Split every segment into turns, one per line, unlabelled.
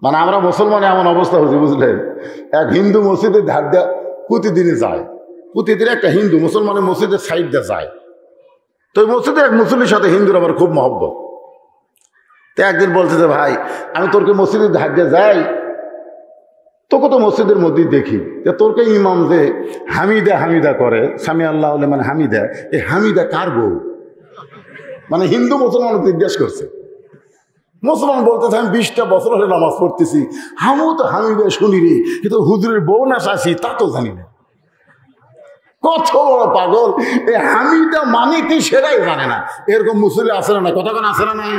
মানে আমরা মুসলমানে এমন অবস্থা হচ্ছে, বুঝলেন? এক হিন্দু মসজিদে ধার দেওয়া প্রতিদিনই যায়, প্রতিদিন একটা হিন্দু মুসলমানের মসজিদের সাইড দিয়ে যায়। তো ওই মসজিদে এক মুসলিমের সাথে হিন্দুর আবার খুব মহব্বত। তো একদিন বলছে যে ভাই আমি তোরকে মসজিদের ধার দিয়ে যাই, তোকে তো মসজিদের মধ্যেই দেখি, যে তোরকে ইমাম যে হামিদা হামিদা করে, সামি আল্লাহ মানে হামিদা, এই হামিদা কার বউ? মানে হিন্দু মুসলমান জিজ্ঞেস করছে। মুসলমান বলতেছে আমি 20টা বছর হলে নামাজ পড়তেছি, আমিও তো হামিদা শুনি রে, কিন্তু হুজুরের বউ না শাসি তা তো জানি না। কত বড় পাগল! এই হামিদা মানে কি সেটাই জানে না। এরকম মুসল্লি আছে না? কতক্ষণ আছে না? নাই।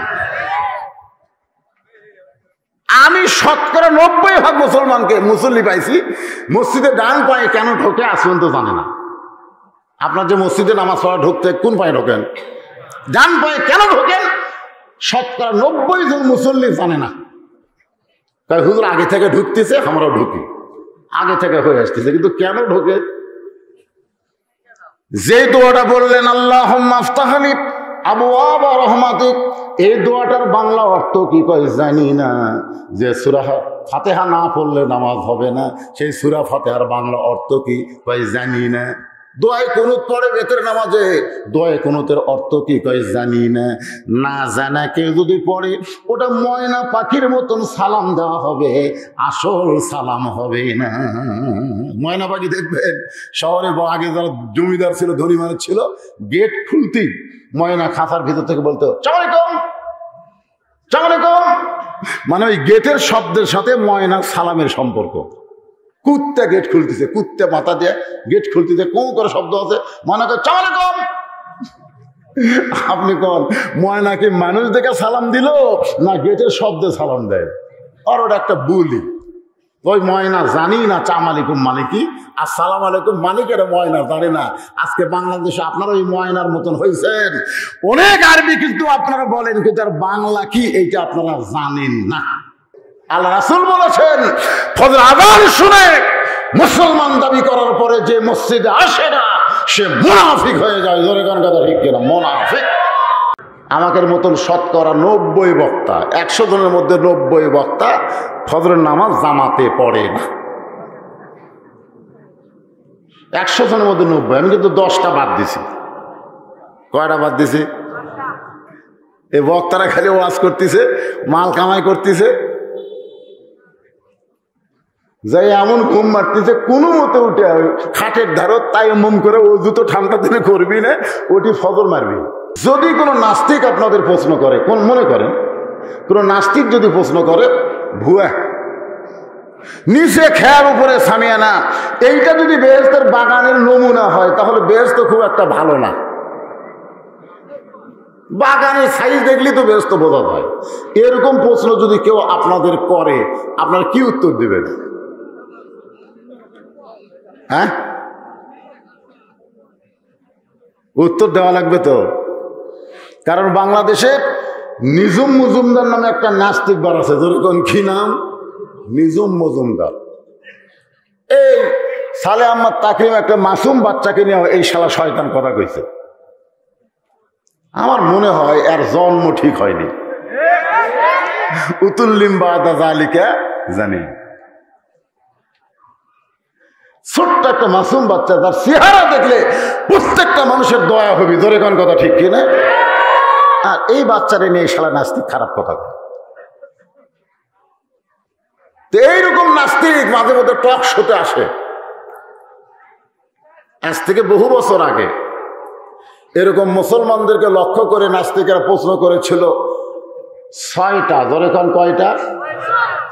আমি 90% মুসলমানকে মুসল্লি পাইছি মসজিদে ডান পায়ে কেন ঢোকে আসবেন তো জানে না। আপনার যে মসজিদে নামাজ পড়া ঢুকতে কোন পায়ে ঢোকেন? ডান পায়ে কেন ঢোকেন? 90% জন মুসল্লি জানে না। তাই হুজুর আগে থেকে ঢুকতেছে, আমরাও ঢুকি, আগে থেকে হয়ে আসতেছে, কিন্তু কেন ঢোকে? যে দোয়াটা বললেন আল্লাহুম্মা আফতাহলি আবওয়াবা রহমাতিক, এই দোয়াটার বাংলা অর্থ কি কয় জানি না। যে সূরা ফাতিহা না পড়লে নামাজ হবে না, সেই সূরা ফাতিহার বাংলা অর্থ কি কয় জানি না। দোয়ায় কুনুত পড়ে বেতের নামাজে, দোয়ায় কুনুতের অর্থ কি কয় জানি না। না জানা কেউ যদি পড়ে, ওটা ময়না পাখির মতন সালাম দেওয়া হবে, আসল সালাম হবে না। ময়না পাখি দেখবেন শহরে আগে যারা জমিদার ছিল, ধনী মানুষ ছিল, গেট খুলতেই ময়না খাঁচার ভিতর থেকে বলতো আসসালামু আলাইকুম, আসসালামু আলাইকুম। মানে ওই গেটের শব্দের সাথে ময়নার সালামের সম্পর্ক। কুত্তা গেট খুলতেছে, কুত্তা মাথা দিয়ে গেট খুলতেছে, কোন করে শব্দ আছে, ময়না করে আসসালামু আলাইকুম। আপনি কোন ময়নাকে মানুষ দেখে সালাম দিল না গেটের শব্দে সালাম দেয়? আর ওটা একটা বুলি। ওই ময়না জানি না চাম আলাইকুম মানে কি, আর সালাম আলাইকুম মানে কি, এটা ময়না জানে না। আজকে বাংলাদেশে আপনারা ওই ময়নার মতন হয়েছেন। অনেক আরবি কিন্তু আপনারা বলেন, কিন্তু আর বাংলা কি এইটা আপনারা জানেন না। আল্লাহ রাসূল বলেছেন ফজর আযান শুনে মুসলমান দাবি করার পরে যে মসজিদে আসে না, সে মুনাফিক হয়ে যায়। জোরে কোন কথা ঠিক কিনা? মুনাফিক। আমাদের মতন 90 বক্তা, 100 জনের মধ্যে 90 বক্তা ফজরের নামাজ জামাতে পড়ে না। 100 জনের মধ্যে 90। আমি কিন্তু 10টা বাদ দিছি। কয়টা বাদ দিছি? এই বক্তারা খালি ওয়াজ করতেছে, মাল কামাই করতেছে, যাই এমন ঘুম মারতেছে, কোনো মতে উঠে খাটের ধারো তাই মম করে অজু তো ঠান্ডা দিনে করবি না, ওটি ফজর মারবি। যদি কোনো নাস্তিক আপনাদের প্রশ্ন করে, কোন মনে করেন কোনো নাস্তিক যদি প্রশ্ন করে, ভুয়া নিচে খেয়ার উপরে সামিয়ানা, এইটা যদি বেহেশতের বাগানের নমুনা হয়, তাহলে বেহেশত খুব একটা ভালো না। বাগানের সাইজ দেখলে তো বেহেশত বোঝা যায়। এরকম প্রশ্ন যদি কেউ আপনাদের করে, আপনারা কি উত্তর দেবেন? হ্যাঁ, উত্তর দেওয়া লাগবে তো। কারণ বাংলাদেশে নিজুম মজুমদার নামে একটা নাস্তিক বার আছে। যেরকম কি নাম? নিজুম মজুমদার। এই সালে আহমদ তাকরিম একটা মাসুম বাচ্চাকে নিয়ে এই শালা শয়তান কথা কইছে। আমার মনে হয় এর জন্ম ঠিক হয়নি। উতুল্লিম বাদা জালিকা জানি। ছোট্ট একটা মাসুম বাচ্চা, তার চেহারা দেখলে প্রত্যেকটা মানুষের দয়া হবে। ধরে কোন কথা ঠিক কিনা? আর এই বাচ্চারে নিয়ে শালা নাস্তিক খারাপ কথা কয়। তো এইরকম নাস্তিক মাঝে মধ্যে টক শোতে আসে। আজ থেকে বহু বছর আগে এরকম মুসলমানদেরকে লক্ষ্য করে নাস্তিকেরা প্রশ্ন করেছিল 6টা। ধরে কোন কয়টা?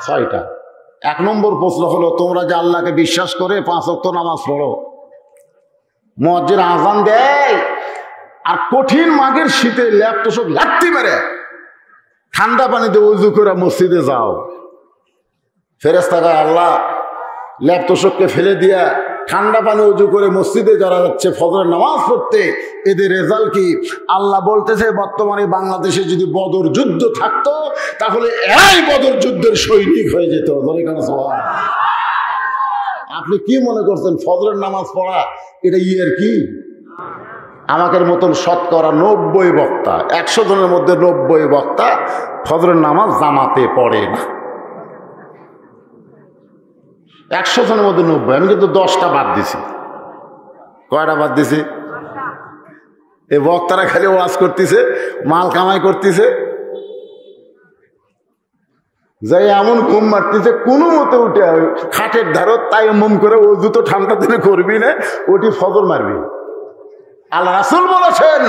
6টা। 1 নম্বর প্রশ্ন হলো, তোমরা যে আল্লাহকে বিশ্বাস করে 5 ওয়াক্ত নামাজ পড়ো, মুয়াজ্জিন আযান দেয়, আর কঠিন মাঘের শীতে ল্যাপ তোষক লাত্তি মেরে ঠান্ডা পানিতে ওযু করে মসজিদে যাও, ফেরেশতা কয় আল্লাহ ল্যাপ তোষককে ফেলে দিয়া ঠান্ডা পানি ওযু করে মসজিদে যারা যাচ্ছে ফজরের নামাজ পড়তে, এদের রেজাল্ট কি? আল্লাহ বলতেছে বর্তমানে বাংলাদেশে যদি বদর যুদ্ধ থাকতো, তাহলে এরাই বদর যুদ্ধের সৈনিক হয়ে যেত। আপনি কি মনে করছেন ফজরের নামাজ পড়া এটা ইয়ের কি? আমাদের মতন 90 বক্তা, 100 জনের মধ্যে 90 বক্তা ফজরের নামাজ জামাতে পড়ে না। 100 জনের মধ্যে 90। আমি কিন্তু 10টা বাদ দিছি। কয়টা বাদ দিছি? এই বক্তারা খালি ওয়াজ করতেছে, মাল কামাই করতেছে, যাই এমন ঘুম মারতেছে, কোনো মতে উঠে খাটের ধারত তাই মম করে অজু তো ঠান্ডা দিনে করবি না, ওটি ফজর মারবি। আল্লাহ রাসূল বলেছেন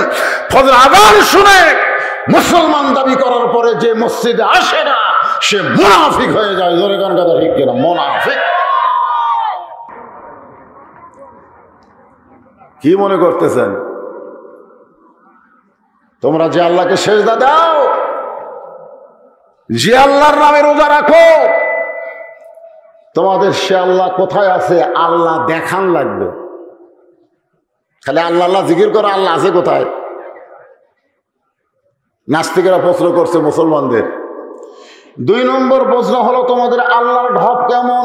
ফজর আযান শুনে মুসলমান দাবি করার পরে যে মসজিদে আসে না সে মুনাফিক হয়ে যায়। জোরে গান কথা ঠিক কিনা? মুনাফিক। কি মনে করতেছেন তোমরা যে আল্লাহকে সেজদা দাও, যে আল্লাহর নামে রোজা রাখো, তোমাদের সে আল্লাহ কোথায় আছে আল্লাহ দেখান লাগবে। খালি আল্লাহ আল্লাহ জিকির করো, আল্লাহ আছে কোথায়? নাস্তিকেরা প্রশ্ন করছে মুসলমানদের। 2 নম্বর প্রশ্ন হলো তোমাদের আল্লাহর ঢপ কেমন,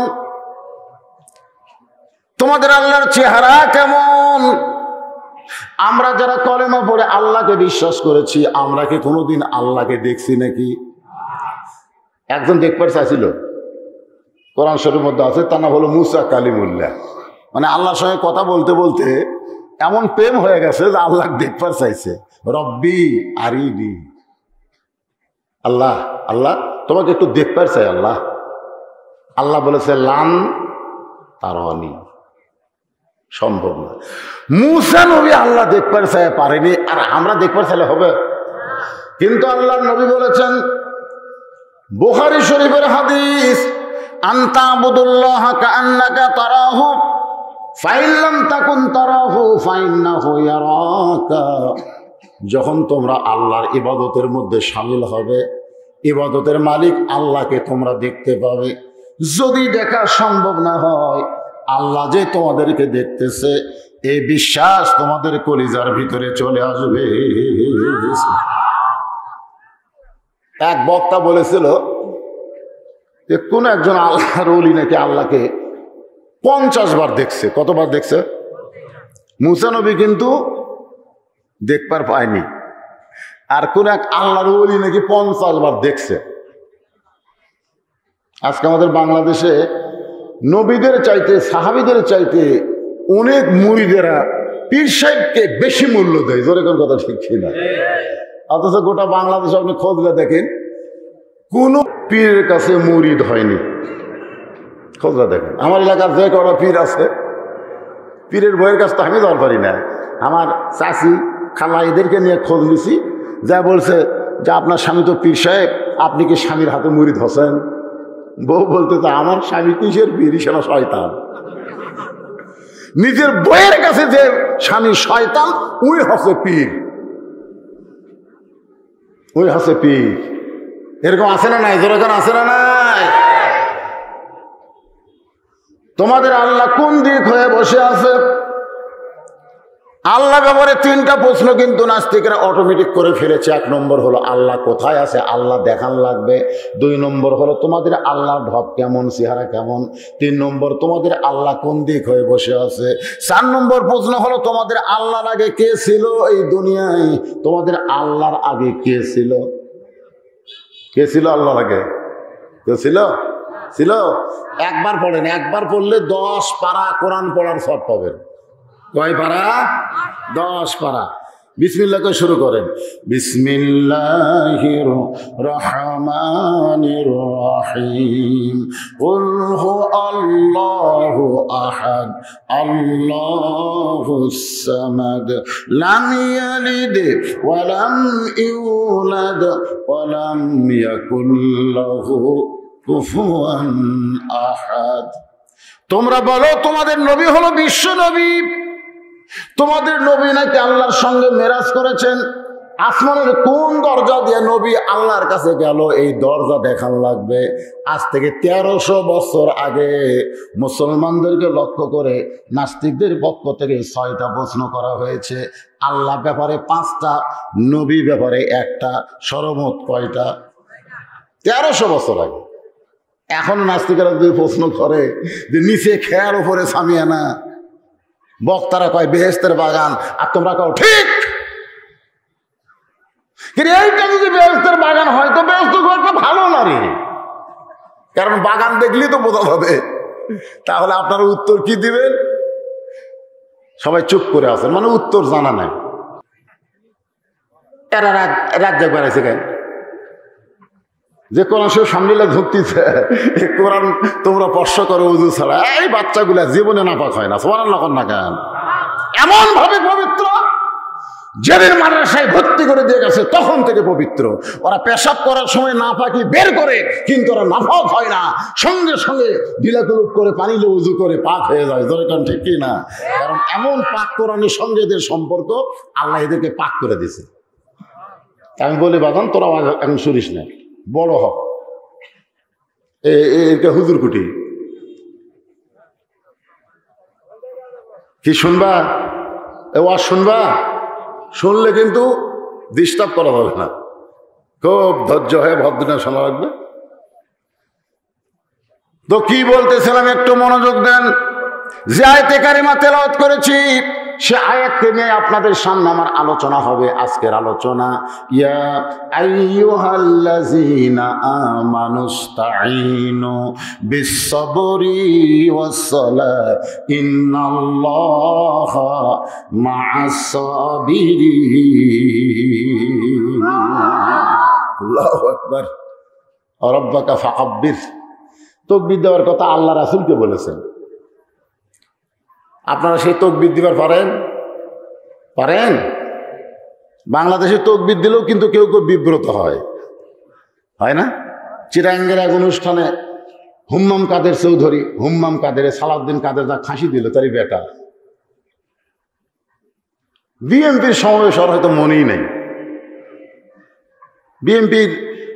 তোমাদের আল্লাহর চেহারা কেমন? আমরা যারা কলেমা পড়ে আল্লাহকে বিশ্বাস করেছি, আমরা কি কোনোদিন আল্লাহকে দেখছি নাকি? একজন দেখবার চাইছিল, কোরআন শরীফের মধ্যে আছে, তার নাম হলো মুসা কালিমুল্লাহ। মানে আল্লাহর সঙ্গে কথা বলতে বলতে এমন প্রেম হয়ে গেছে যে আল্লাহ দেখবার চাইছে। রব্বি আরিনি, আল্লাহ আল্লাহ তোমাকে একটু দেখবার চাই। আল্লাহ আল্লাহ বলেছে লান তারানি, সম্ভব না। মুসা নবী আল্লাহ দেখবার চাই পারেনি, আর আমরা দেখবার চাইলে হবে? কিন্তু আল্লাহ নবী বলেছেন, বুখারী শরীফের হাদিস, আনতা আবুদুল্লাহ কাআন্নাকা তারাহু ফাইন লাম তাকুন তারাহু ফাইন্নাহু ইয়ারাকা। যখন তোমরা আল্লাহর ইবাদতের মধ্যে শামিল হবে, ইবাদতের মালিক আল্লাহকে তোমরা দেখতে পাবে। যদি দেখা সম্ভব না হয়, আল্লাহ যে তোমাদেরকে দেখতেছে এই বিশ্বাস তোমাদের কলিজার ভিতরে চলে আসবে। এক বক্তা বলেছিল যে কোন একজন আল্লাহর ওলি নাকি আল্লাহকে 50 বার দেখছে। কতবার দেখছে? মুসা নবী কিন্তু দেখবার পায়নি, আর কোন এক আল্লাহর ওলি নাকি 50 বার দেখছে। আজকে আমাদের বাংলাদেশে নবীদের চাইতে, সাহাবীদের চাইতে অনেক মুরিদেরা পীর সাহেবকে বেশি মূল্য দেয়। জোরে কোন কথা ঠিক না? অথচ গোটা বাংলাদেশে আপনি খোঁজলে দেখেন কোন পীরের কাছে মুরিদ হয়নি। খোঁজলে দেখেন আমার এলাকার যে কটা পীর আছে, পীরের বইয়ের কাছে তো আমি যাওয়ার পারি না। আমার চাচি খালা এদেরকে নিয়ে খোঁজ নিছি, যা বলছে যে আপনার স্বামী তো পীর সাহেব, আপনি কি স্বামীর হাতে মুরিদ হোসেন? বউ বলতে তো আমার স্বামী কিসের পীর, সেটা শয়তান। নিজের বইয়ের কাছে যে স্বামী শয়তান, ওই হচ্ছে পীর, ওই হচ্ছে পীর। এরকম আছে না নাই? জোরে আছে না নাই? তোমাদের আল্লাহ কোন দিক হয়ে বসে আছে? আল্লাহ ব্যাপারে 3টা প্রশ্ন কিন্তু নাস্তিকরা অটোমেটিক করে ফেলেছে। 1 নম্বর হলো আল্লাহ কোথায় আছে, আল্লাহ দেখান লাগবে। 2 নম্বর হলো তোমাদের আল্লাহর ঢপ কেমন, চেহারা কেমন। 3 নম্বর তোমাদের আল্লাহ কোন দিক হয়ে বসে আছে। 4 নম্বর প্রশ্ন হলো তোমাদের আল্লাহর আগে কে ছিল এই দুনিয়ায়? তোমাদের আল্লাহর আগে কে ছিল? কে ছিল আল্লাহর আগে? কে ছিল? ছিল? একবার পড়েন, একবার পড়লে 10 পারা কোরআন পড়ার সব পাবেন। কয় পারা? 10 পারা। বিসমিল্লাহ করে শুরু করেন। বিসমিল্লাহির রহমানির রহিম। কুল হুয়াল্লাহু আহাদ আল্লাহুস সামাদ লাম ইয়ালিদ ওয়া লাম ইউলাদ ওয়া লাম ইয়াকুল লাহু কুফুয়ান আহাদ। তোমরা বলো তোমাদের নবী হলো বিশ্ব নবী, তোমাদের নবী নাকি আল্লাহর সঙ্গে মেরাজ করেছেন। আসমানের কোন দরজা দিয়ে নবী আল্লাহর কাছে গেল এই দরজা দেখান লাগবে। আজ থেকে 1300 বছর আগে মুসলমানদেরকে লক্ষ্য করে নাস্তিকদের পক্ষ থেকে 6টা প্রশ্ন করা হয়েছে। আল্লাহ ব্যাপারে 5টা, নবী ব্যাপারে 1টা, সর্বমোট কয়টা? 1300 বছর আগে। এখন নাস্তিকেরা যদি প্রশ্ন করে যে নিচে খেয়ার উপরে সামিয়ানা, বক্তারা কয় বেহেশতের বাগান, আর তোমরা কও ঠিক। কিন্তু এইটা যদি বেহেশতের বাগান হয় তো বেহেশত ঘরটা ভালো না রে, কারণ বাগান দেখলেই তো বোঝা যাবে তাহলে আপনারা উত্তর কি দিবেন? সবাই চুপ করে আছেন, মানে উত্তর জানা নাই। এরা রাজ্য বেড়াইছে কেন? যে কোরআন সে সামনে ধরতেছে, কোরআন তোমরা স্পর্শ করো উজু ছাড়া। এই বাচ্চাগুলা জীবনে নাপাক হয় না, সুবহানাল্লাহ না কেন? এমন ভাবে পবিত্র, যেদিন মাদ্রাসায় ভর্তি করে দিয়ে গেছে তখন থেকে পবিত্র। ওরা পেশাব করার সময় নাপাকি বের করে, কিন্তু ওরা নাপাক হয় না, সঙ্গে সঙ্গে ঢিলাকুলুপ করে পানি দিয়ে উজু করে পাক হয়ে যায়। যেরকম ঠিক কি না? কারণ এমন পাক কোরআনের সঙ্গে এদের সম্পর্ক, আল্লাহ এদেরকে পাক করে দিছে। আমি বলি বাদান, তোরা এখন শুনিস না, বড় হ, একে হুজুর কুটি কি শুনবা? এ ওয়াজ শুনবা? শুনলে কিন্তু ডিস্টার্ব করা হবে না, খুব ধৈর্য হয়ে ভদ্রতা শোনা লাগবে। তো কি বলতেছিলাম, একটু মনোযোগ দেন। যে আয়াতে কারিমা তেলাওয়াত করেছি, সে আয়াতকে নিয়ে আপনাদের সামনে আমার আলোচনা হবে। আজকের আলোচনা, ইয়া আইয়ুহাল্লাযীনা আমানুস্তাঈনু বিস-সাবরি ওয়াস-সালাহ ইন্নাল্লাহা মা'আস-সাবিরিন। আল্লাহু আকবার। রাব্বাকা ফাআব্বির। তাকবীর দেওয়ার কথা আল্লাহ রাসূলকে বলেছেন। আপনারা সেই তাকবীর দিবার পারেন? বাংলাদেশে তাকবীর দিলেও কিন্তু কেউ কেউ বিব্রত হয় না? চিরাঙ্গের এক অনুষ্ঠানে হুম্মাম কাদের চৌধুরী, হুম্মাম কাদের, সালাউদ্দিন কাদের যা ফাঁসি দিল তারই বেটা। বিএনপির সমাবেশ আর হয়তো মনেই নেই। বিএনপির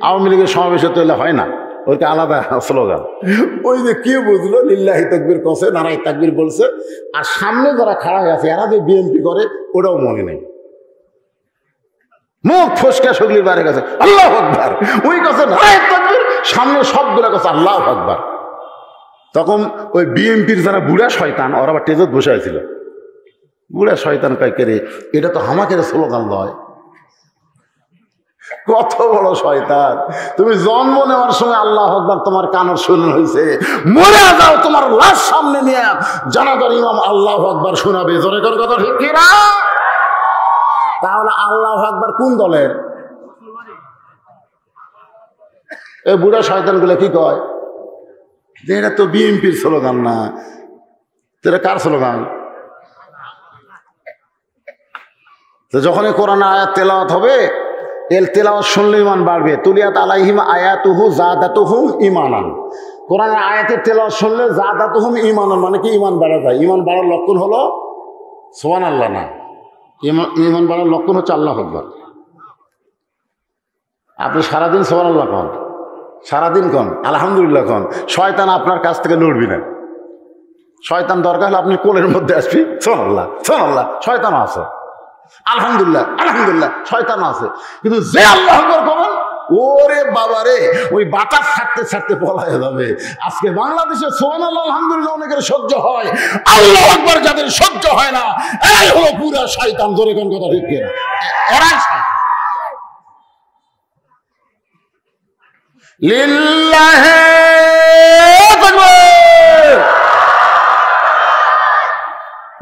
আওয়ামী লীগের সমাবেশ তো এলে হয় না, ওইটা আলাদা স্লোগান। ওই যে কি বুঝলো, লিল্লাহি তাকবীর কছে, নারায়ে তাকবীর বলছে, আর সামনে যারা খাড়া হয়ে আছে এরা যে বিএনপি করে ওটাও মনে নেই। মুখ ফসকা শুগলির বাইরে গেছে আল্লাহু আকবার, ওই কাছে নারায়ে তাকবীর, সামনে সবগুলা কাছে আল্লাহু আকবার। তখন ওই বিএনপির যারা বুড়া শয়তান, ওরা আবার টেজত বসে হয়েছিল। বুড়া শয়তান কয়, কে রে, এটা তো হামাকের স্লোগান লয়। কত বড় শয়তান! তুমি জন্ম নেওয়ার সময় আল্লাহু আকবার তোমার কানের শুনে হয়েছে, মরে যাও তোমার লাশ সামনে নিয়ে জানাজার ইমাম আল্লাহু আকবার শোনাবে। জোরে করে কথা ঠিক কি না? তাহলে আল্লাহু আকবার কোন দলের? এই বুড়া শয়তানগুলো কি কয়, এটা তো বিএনপির স্লোগান না, এটা কার স্লোগান? তো যখনই কোরআন আয়াত তেলাওয়াত হবে, এল তেলাওয়াত শুনলে ইমান বাড়বে। তুলিয়াত আলাইহিম আয়াতুহু যাদাতুহুম ঈমানান। কোরআনের আয়াতের তেলাওয়াত শুনলে যাদাতুহুম ঈমানান, মানে কি ইমান বাড়া যায়। ইমান বাড়ার লক্ষণ হলো সুবহানাল্লাহ না, ইমান বাড়ার লক্ষণ হচ্ছে আল্লাহু আকবার। আপনি সারাদিন সুবহানাল্লাহ কন, সারাদিন কন, আলহামদুলিল্লাহ কন, শয়তান আপনার কাছ থেকে লড়বি না। শয়তান দরকার হলে আপনি কোলের মধ্যে আসবি, সুবহানাল্লাহ সুবহানাল্লাহ, শয়তান আছে, আলহামদুলিল্লাহ আলহামদুলিল্লাহ, শয়তান আছে। কিন্তু যে আল্লাহু আকবার করবেন, ওরে বাবা রে, ওই বাতাস ছাড়তে ছাড়তে পলায় যাবে। আজকে বাংলাদেশে সুবহানাল্লাহ আলহামদুলিল্লাহ অনেকের সহ্য হয়, আল্লাহু আকবার যাদের সহ্য হয় না, এই হলো পুরা শয়তান। জোরে কোন কথা ঠিক কিনা? এরাই শয়তান। লিল্লাহি তাকবীর।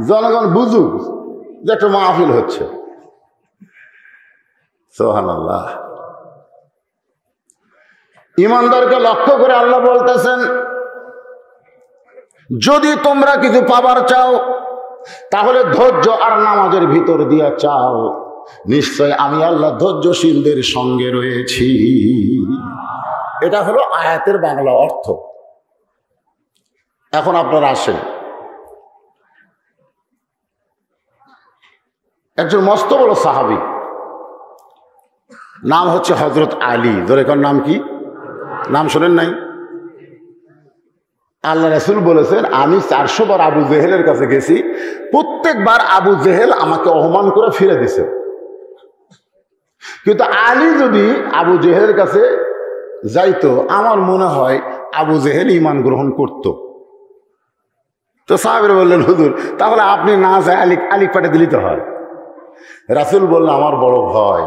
জনগণ বুঝুক যে একটা মাহফিল হচ্ছে। সুবহানাল্লাহ। ইমানদারকে লক্ষ্য করে আল্লাহ বলতেছেন, যদি তোমরা কিছু পাবার চাও তাহলে ধৈর্য আর নামাজের ভিতর দিয়া চাও, নিশ্চয় আমি আল্লাহ ধৈর্যশীলদের সঙ্গে রয়েছি। এটা হলো আয়াতের বাংলা অর্থ। এখন আপনারা আসেন, একজন মস্ত বড় সাহাবী, নাম হচ্ছে হযরত আলী। ধরেকার নাম কি? নাম শোনেন নাই? আল্লাহ রাসূল বলেছেন, আমি 400 বার আবু জেহেলের কাছে গেছি, প্রত্যেকবার আবু জেহেল আমাকে অপমান করে ফিরে দিছে। কিন্তু আলী যদি আবু জেহেলের কাছে যাইতো, আমার মনে হয় আবু জেহেল ঈমান গ্রহণ করত। তো সাহাবীরা বললেন, হুজুর তাহলে আপনি না যায় আলী পাঠিয়ে দিলেই তো হয়। রাসূল বললেন, আমার বড় ভয়,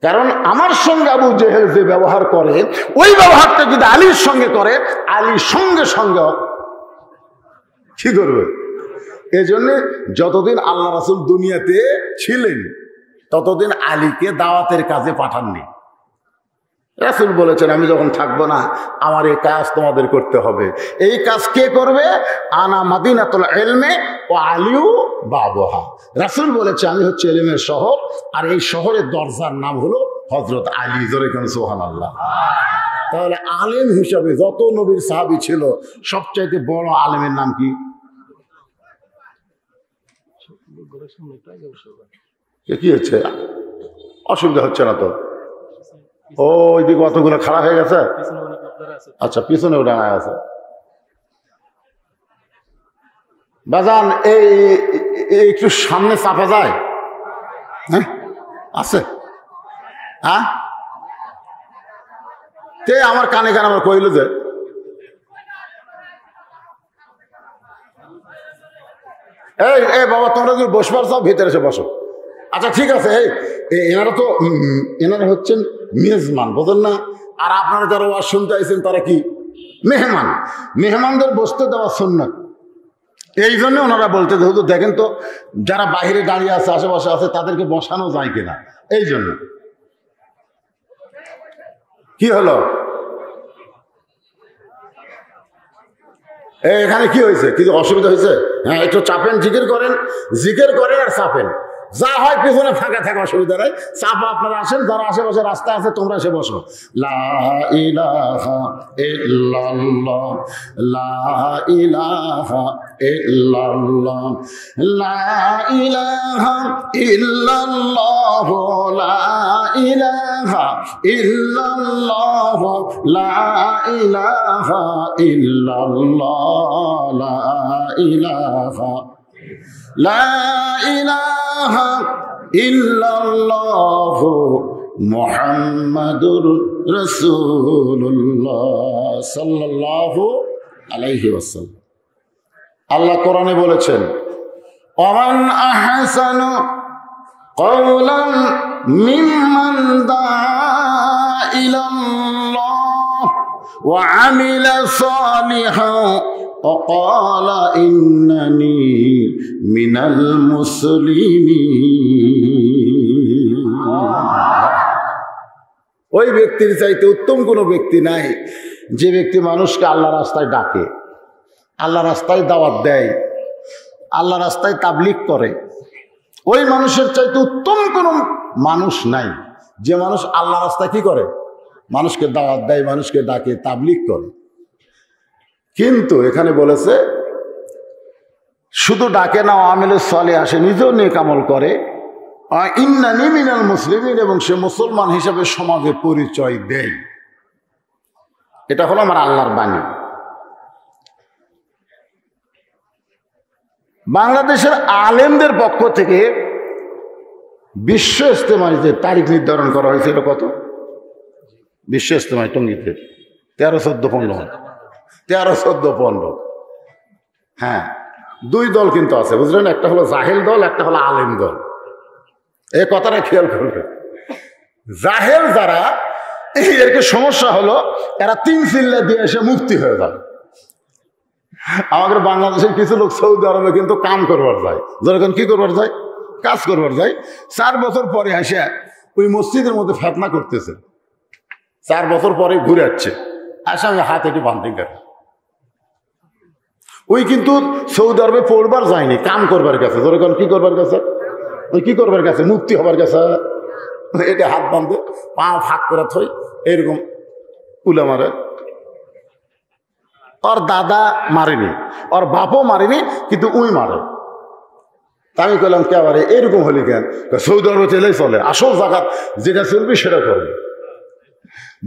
কারণ আমার সঙ্গে আবু জেহেল যে ব্যবহার করে ওই ব্যবহারটা যদি আলীর সঙ্গে করে, আলী সঙ্গে সঙ্গে কি করবে? এই জন্য যতদিন আল্লাহ রাসূল দুনিয়াতে ছিলেন ততদিন আলীকে দাওয়াতের কাজে পাঠাননি। রাসূল বলেছেন আমি যখন থাকবো না আমার এই কাজ তোমাদের করতে হবে। এই কাজ কে করবে? আনা মাদিনাতুল ইলমে ও আলিউ বাবুহা। রাসূল বলেছে আমি হচ্ছে ইলমের শহর, আর এই শহরের দরজার নাম হলো হযরত আলী। জোরে কোন সুবহানাল্লাহ। তাহলে আলেম হিসাবে যত নবীর সাহাবী ছিল সবচাইতে বড় আলেমের নাম কি? কি হচ্ছে? অসুবিধা হচ্ছে না তো? ওই দিকে অতগুলো খাড়া হয়ে গেছে। আচ্ছা, পিছনেও ডাঙায় আছে। বাজান এই একটু সামনে চাপা যায়? হ্যাঁ আছে। হ্যাঁ তে আমার কানে কানে আমার কইল যে এই বাবা তোমরা যদি বসবার চাও ভিতরে এসে বসো। আচ্ছা ঠিক আছে। এনারা তো এনারা হচ্ছেন মেজমান, বোঝেন না? আর আপনারা যারা ওয়াজ শুনতে আইছেন তারা কি মেহমান। মেহমানদের বসতে দেওয়া সুন্নাত। এই জন্য ওনারা বলতে যেহেতু দেখেন তো যারা বাইরে দাঁড়িয়ে আছে আশেপাশে আছে তাদেরকে বসানো যায় কিনা, এই জন্য। কি হলো? এখানে কি হয়েছে? কিছু অসুবিধা হয়েছে? হ্যাঁ একটু চাপেন, জিকির করেন আর চাপেন, যা হয় পিছনে ফাঁকা থাকে, অসুবিধা নাই। চাপা আপনারা আসেন, যারা আশেপাশে রাস্তা আছে তোমরা এসে বসো। লা ইলাহা ইল্লাল্লাহ, লা ইলাহা ইল্লাল্লাহ, লা ইলাহা ইল্লাল্লাহ, লা ইলাহা ইল্লাল্লাহ, লা ইলাহা ইল্লাল্লাহ, লা ইলাহা লা ইলাহা ইল্লাল্লাহ মুহাম্মাদুর রাসূলুল্লাহ সাল্লাল্লাহু আলাইহি ওয়াসাল্লাম। আল্লাহ কোরআনে বলেছেন ওয়ামান আহসানু কওলান মিম্মান দাআ ইলাল্লাহ ওয়া আমিলা সালিহান وقال إنني من المسلمين। ওই ব্যক্তির চাইতে উত্তম কোনো ব্যক্তি নাই যে ব্যক্তি মানুষকে আল্লাহ রাস্তায় ডাকে, আল্লাহ রাস্তায় দাওয়াত দেয়, আল্লাহ রাস্তায় তাবলীগ করে। ওই মানুষের চাইতে উত্তম কোনো মানুষ নাই যে মানুষ আল্লাহ রাস্তায় কি করে? মানুষকে দাওয়াত দেয়, মানুষকে ডাকে, তাবলীগ করে। কিন্তু এখানে বলেছে শুধু ডাকে না, আমিলে সালে আসে, নিজেও নেক আমল করে, ইন্নানি মিনাল মুসলিমিন, এবং সে মুসলমান হিসাবে সমাজে পরিচয় দেয়। এটা হলো আমার আল্লাহর বাণী। বাংলাদেশের আলেমদের পক্ষ থেকে বিশ্ব ইজতেমায় যে তারিখ নির্ধারণ করা হয়েছিল, কত? বিশ্ব ইজতেমায় টঙ্গীতে 13-14-15 13-14-15। হ্যাঁ, দুই দল কিন্তু আছে, বুঝলেন? একটা হলো জাহেল দল, একটা হলো আলেম দল। এই কথাটা খেয়াল করবে। জাহেল যারা, এরকে সমস্যা হলো এরা 3 চিল্লা দিয়ে এসে মুক্তি হয়ে যায়। আমাদের বাংলাদেশের কিছু লোক সৌদি আরবে কিন্তু কাম করবার যায়, যখন কি করবার যায়? কাজ করবার যায়। 4 বছর পরে এসে ওই মসজিদের মধ্যে ফেতনা করতেছে। 4 বছর পরে ঘুরে আসছে, আসে আমি হাত এটি বান্ধি গেছে। ওই কিন্তু সৌদি আরবে পড়বার যায়নি, কাম করবার গেছে। যখন কি করবার গেছে? ওই কি করবার গেছে? মুক্তি হবার গেছে। এটা হাত বাঁধে, পা ফাঁক করে থই, এরকম উলে মারে। ওর দাদা মারেনি, ওর বাপও মারেনি, কিন্তু উই মারে। আমি কইলাম কে বারে এরকম হলি কেন? সৌদি আরবে চলেই চলে, আসল জায়গা যেটা চলবে সেটা করবে।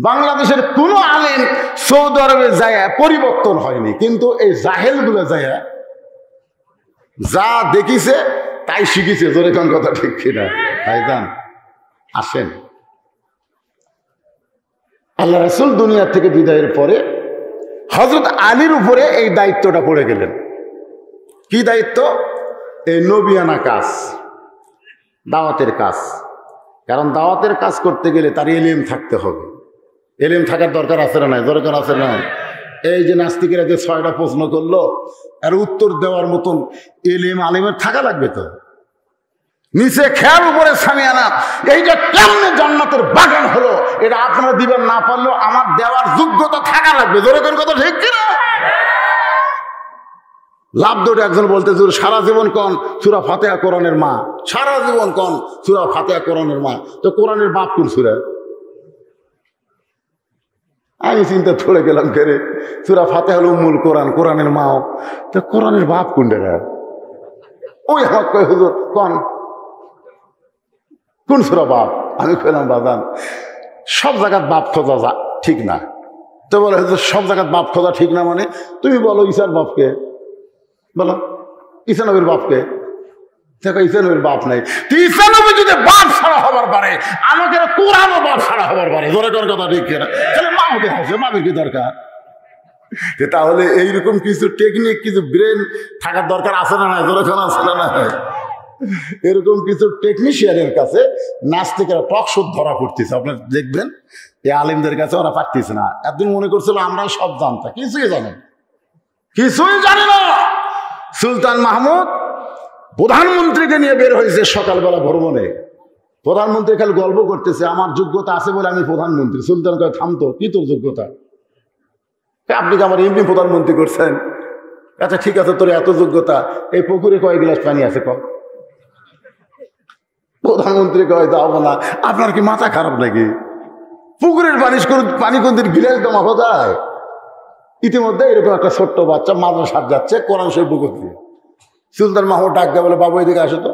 বাংলাদেশের কোন আলেম সৌদি আরবে যায় পরিবর্তন হয়নি, কিন্তু এই জাহেল গুলো যায় যা দেখিছে তাই শিখিছে। জোরে কোন কথা ঠিক কিনা? ভাইজান আসেন, আল্লাহ রাসূল দুনিয়া থেকে বিদায়ের পরে হযরত আলীর উপরে এই দায়িত্বটা পড়ে গেলেন। কি দায়িত্ব? এই নবিয়ানা কাজ, দাওয়াতের কাজ। কারণ দাওয়াতের কাজ করতে গেলে তার এলিম থাকতে হবে। এলিম থাকার দরকার আছে না নাই? দরকার আছে না? এই যে নাস্তিকেরা যে 6টা প্রশ্ন করলো, আর উত্তর দেওয়ার মতন এলিম আলিমের থাকা লাগবে তো। নিচে খেয়াল উপরে সামিয়ানা, এই যে কেমনে জান্নাতের বাগান হলো, এটা আপনারা দিবেন না পারলেও আমার দেওয়ার যোগ্যতা থাকা লাগবে। দরকার কথা ঠিক কিনা? লাভ দৌড়ে একজন বলতে সারা জীবন কন সূরা ফাতিহা কোরআনের মা, সারা জীবন কন সূরা ফাতিহা কোরআনের মা। তো কোরআনের বাপ কোন সূরা? আমি চিন্তা পড়ে গেলাম, ফেরে সূরা ফাতিহা হলো উম্মুল কোরআন, কোরআনের মাও, তো কোরআনের বাপ কোনটা? ওই আমার কয় হুজুর কোন সূরা বাপ? আমি কইলাম বাজান সব জায়গার বাপ খোঁজা যা ঠিক না। তো বলে হুজুর সব জায়গার বাপ খোঁজা ঠিক না মানে? তুমি বলো ঈসার বাপকে, বলো ঈসা নবীর বাপকে। দেখো ঈসা নবীর বাপ নাই, ঈসা নবী যদি বাপ ছাড়া হবার পারে, আমাকে কোরআনও বাপ ছাড়া হবার পারে। জোরে কোন কথা ঠিক কিনা? তাহলে মা হতে হবে, মামের কি দরকার? তাহলে এইরকম কিছু টেকনিক, কিছু ব্রেন থাকার দরকার আছে না? জোরে কোন আছে না? এরকম কিছু টেকনিশিয়ানের কাছে নাস্তিকেরা টকশোধ ধরা পড়তেছে। আপনার দেখবেন এই আলেমদের কাছে ওরা পারতেছে না। একদিন মনে করছিল আমরা সব জানতাম, কিছুই জানেন, কিছুই জানি না। সুলতান মাহমুদ প্রধানমন্ত্রীকে নিয়ে বের হয়েছে সকালবেলা ভ্রমণে। প্রধানমন্ত্রী খালি গল্প করতেছে, আমার যোগ্যতা আছে বলে আমি প্রধানমন্ত্রী। সুলতান কয় থামতো, কি তোর যোগ্যতা? আপনি কি আমার এমনি প্রধানমন্ত্রী করছেন? আচ্ছা ঠিক আছে, তোর এত যোগ্যতা, এই পুকুরে কয় গ্লাস পানি আছে কম? প্রধানমন্ত্রী কয় যাবো না। আপনার কি মাথা খারাপ নাকি? পুকুরের পানি কোনদিন গিলাস জমা যায়? ইতিমধ্যে এরকম একটা ছোট্ট বাচ্চা মাদ্রাসা যাচ্ছে, কোরআন শরীফ বুক দিয়ে। সুলতান মাহমুদ ডাক দেয়, বলে বাবু এদিকে আসো তো।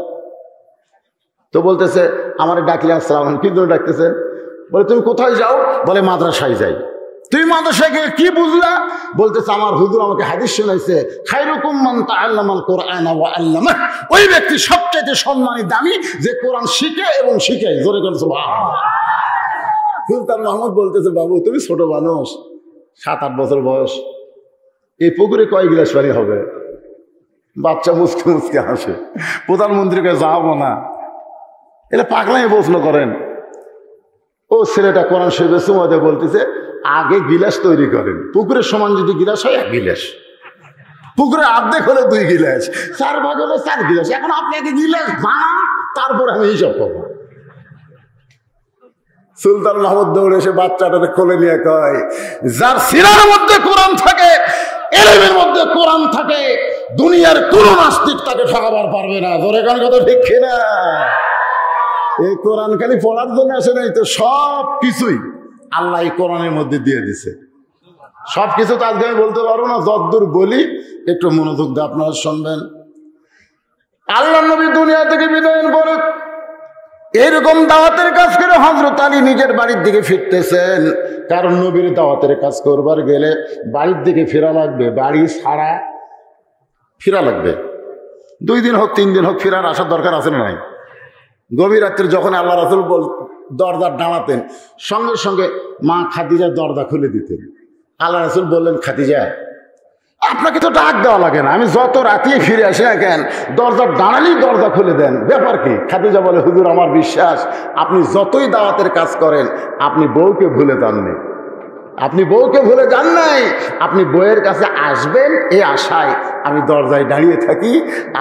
তো বলতেছে আমার ডাকলে আসসালাম, কি জন্য ডাকতেছেন? বলে তুমি কোথায় যাও? বলে মাদ্রাসায় যাই। তুমি মাদ্রাসায় গিয়ে কি বুঝলা? বলতেছে আমার হুজুর আমাকে হাদিস শোনাইছে, খায়রুকুম মান তাআল্লামাল কুরআন ওয়া আল্লামা। ওই ব্যক্তি সবচেয়ে সম্মানী, দামি, যে কোরআন শিখে এবং শিখায়। জোরে করে সুবহানাল্লাহ। সুলতান মাহমুদ বলতেছে বাবু তুমি ছোট মানুষ, 7-8 বছর বয়স, এই পুকুরে কয় গ্লাস পানি হবে? বাচ্চা মুসকে মুসকে হাসে। প্রধানমন্ত্রীকে যাবো না, এটা পাগলাই প্রশ্ন করেন। ও ছেলেটা কোরআন শরীফে চুমা দিয়ে বলতেছে আগে গিলাস তৈরি করেন। পুকুরের সমান যদি গিলাস হয় 1 গিলাস, পুকুরের অর্ধেক হলে 2 গিলাস, 4 ভাগ হলে 4 গিলাস। এখন আপনি আগে গিলাস বানান, তারপর আমি এইসব পাবো। সুলতান মাহমুদ দৌড়ে এসে বাচ্চাটাকে কোলে নিয়ে কয়, যার সিনার মধ্যে কোরআন থাকে, এলেমের মধ্যে কোরআন থাকে, দুনিয়ার কোন নাস্তিক তাকে ঠকাবার পারবে না। জোরে কোন কথা ঠিক কিনা? এই কোরআন খালি পড়ার জন্য আসে নাই তো, সব কিছুই আল্লাহ এই কোরআনের মধ্যে দিয়ে দিছে। সব কিছু তো আজকে আমি বলতে পারবো না, যতদূর বলি একটু মনোযোগ দিয়ে আপনারা শুনবেন। আল্লাহ নবী দুনিয়া থেকে বিদায়ের পরে এইরকম দাওয়াতের কাজ করে হযরত আলী নিজের বাড়ির দিকে ফিরতেছেন। কারণ নবীর দাওয়াতের কাজ করবার গেলে বাড়ির দিকে ফেরা লাগবে, বাড়ি ছাড়া ফিরা লাগবে। 2 দিন হোক 3 দিন হোক ফিরার আসার দরকার আছে না নাই? গভীর রাত্রে যখন আল্লাহ রাসূল দরজা ডামাতেন, সঙ্গে সঙ্গে মা খাদিজা দরজা খুলে দিতেন। আল্লাহ রাসূল বললেন, খাদিজা আপনাকে তো ডাক দেওয়া লাগে না, আমি যত রাতেই ফিরে আসি না কেন, দরজা দাঁড়ালেই দরজা খুলে দেন, ব্যাপার কি? খাদিজা বলে, হুজুর আমার বিশ্বাস আপনি যতই দাওয়াতের কাজ করেন আপনি বউকে ভুলে যাননি, আপনি বউকে ভুলে যান নাই, আপনি বউয়ের কাছে আসবেন এই আশায় আমি দরজায় দাঁড়িয়ে থাকি,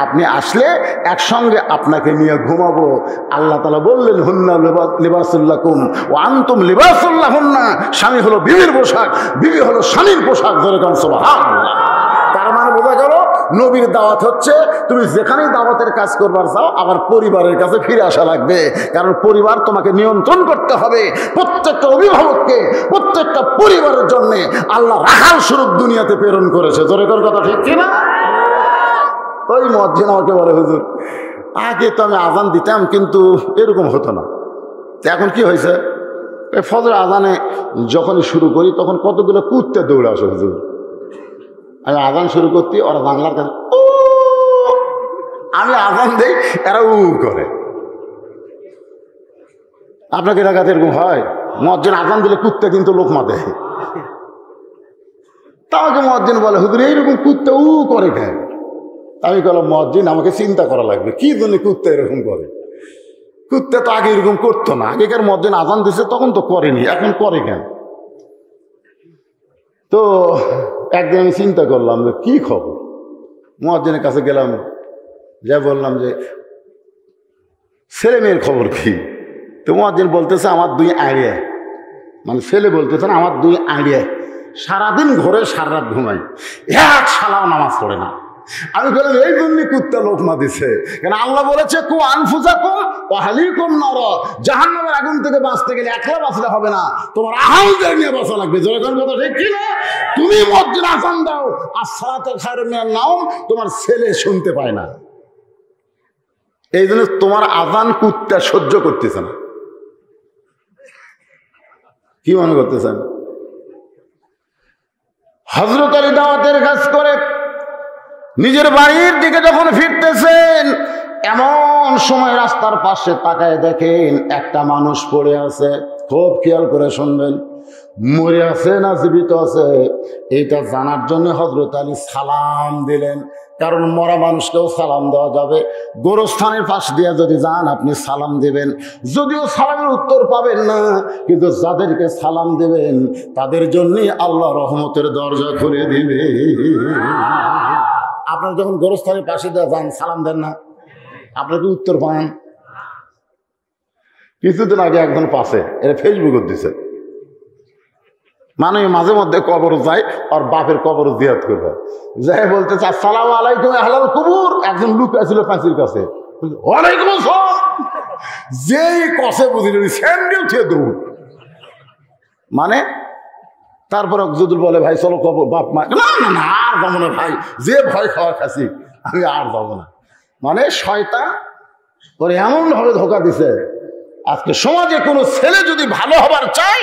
আপনি আসলে একসঙ্গে আপনাকে নিয়ে ঘুমাবো। আল্লাহ তাআলা বললেন, হুন্না লিবাসুল লাকুম ওয়া আনতুম লিবাসুল লাহুন্না। স্বামী হলো বিবির পোশাক, বিবি হলো স্বামীর পোশাক। জোরে বলেন সুবহানাল্লাহ। তার মানে বোঝা গেল নবীর দাওয়াত হচ্ছে তুমি যেখানেই দাওয়াতের কাজ করবার চাও আবার পরিবারের কাছে ফিরে আসা লাগবে। কারণ পরিবার তোমাকে নিয়ন্ত্রণ করতে হবে। প্রত্যেকটা অভিভাবককে, প্রত্যেকটা পরিবারের জন্য আল্লাহ রাখাল স্বরূপ দুনিয়াতে প্রেরণ করেছে। জোরে করে কথা ঠিক কিনা? ওই মুয়াজ্জিন আমাকে বলে, হুজুর আগে তো আমি আজান দিতাম কিন্তু এরকম হতো না, এখন কি হয়েছে? ফজর আজানে যখনই শুরু করি তখন কতগুলো কুত্তে দৌড়ে আসে হুজুর। আমি আজান শুরু করতে ওরা বাংলার কাছে, আমি আজান দেই এরা উ করে। আপনাকে এলাকাতে এরকম হয়? মুয়াজ্জিন আজান দিলে কুত্তে কিন্তু লোকমা দেয়। তা আমাকে মুয়াজ্জিন বলে, হুজুর এইরকম কুত্তে উ করে কেন? আমি বললাম, মুয়াজ্জিন আমাকে চিন্তা করা লাগবে কি জন্য কুত্তে এরকম করে। কুত্তা তো আগে এরকম করতো না, আগেকার মসজিদ আজান দিছে তখন তো করেনি, এখন করে কেন? তো একদিন আমি চিন্তা করলাম যে কি খবর, মুয়াজ্জিনের কাছে গেলাম, যা বললাম যে ছেলে মেয়ের খবর কি? তো মুয়াজ্জিন বলতেছে আমার 2 আড়িয়া, মানে ছেলে বলতেছে না আমার 2 আড়িয়া, সারাদিন ঘরে সারা রাত ঘুমাই, এক শালাও নামাজ পড়ে না। আমি বললাম এই জন্যই কুত্তা লোকমা দিছে, কেন আল্লাহ বলেছে কু আনফুসাকুম ওয়া আহলিকুম নার, জাহান্নামের আগুন থেকে বাঁচতে গেলে একলা বাঁচলে হবে না, তোমার আহালদের নিয়ে বাঁচা লাগবে। যখন কথা ঠিক কি না? তুমি মসজিদে আযান দাও আর সালাতুল খায়রুম মিনান নাওম, তোমার ছেলে শুনতে পায় না, এই জন্য তোমার আযান কুত্তা সহ্য করতেছে না। কি মনে করতেছেন? হযরত আলী দাওয়াতের কাজ করে নিজের বাড়ির দিকে যখন ফিরতেছেন, এমন সময় রাস্তার পাশে তাকায় দেখেন একটা মানুষ পড়ে আছে। খুব খেয়াল করে শুনবেন, মরে আছে না জীবিত আছে এইটা জানার জন্য হযরত আলী সালাম দিলেন, কারণ মরা মানুষকেও সালাম দেওয়া যাবে। গোরস্থানের পাশ দিয়ে যদি যান আপনি সালাম দিবেন, যদিও সালামের উত্তর পাবেন না, কিন্তু যাদেরকে সালাম দিবেন তাদের জন্যই আল্লাহ রহমতের দরজা খুলে দিবে। আপনার যখন গোরস্থানের পাশে দিয়ে যান সালাম দেন না, আপনাকে উত্তর পান। কিছুদিন আগে একজন পাশে এটা ফেসবুকে দিছে, মানে মাঝে মধ্যে কবর যায় আর বাপের কবর জিয়ারত করবে, যাই বলতেছে আসসালামু আলাইকুম আহলাল কুবুর। একজন লোক আছিল পাঁচির কাছে, ওয়ালাইকুম আসসালাম, যেই কষে বুঝিল স্যান্ডেল ছুঁয়ে দৌড়। মানে তারপরে যদি বলে ভাই চলো কবর, বাপ মা না না না আর যাবো না ভাই, যে ভয় খাওয়া খাসি আমি আর যাবো না। মানে শয়তান ওর এমন ভাবে ধোকা দিছে। আজকে সমাজে কোনো ছেলে যদি ভালো হবার চায়,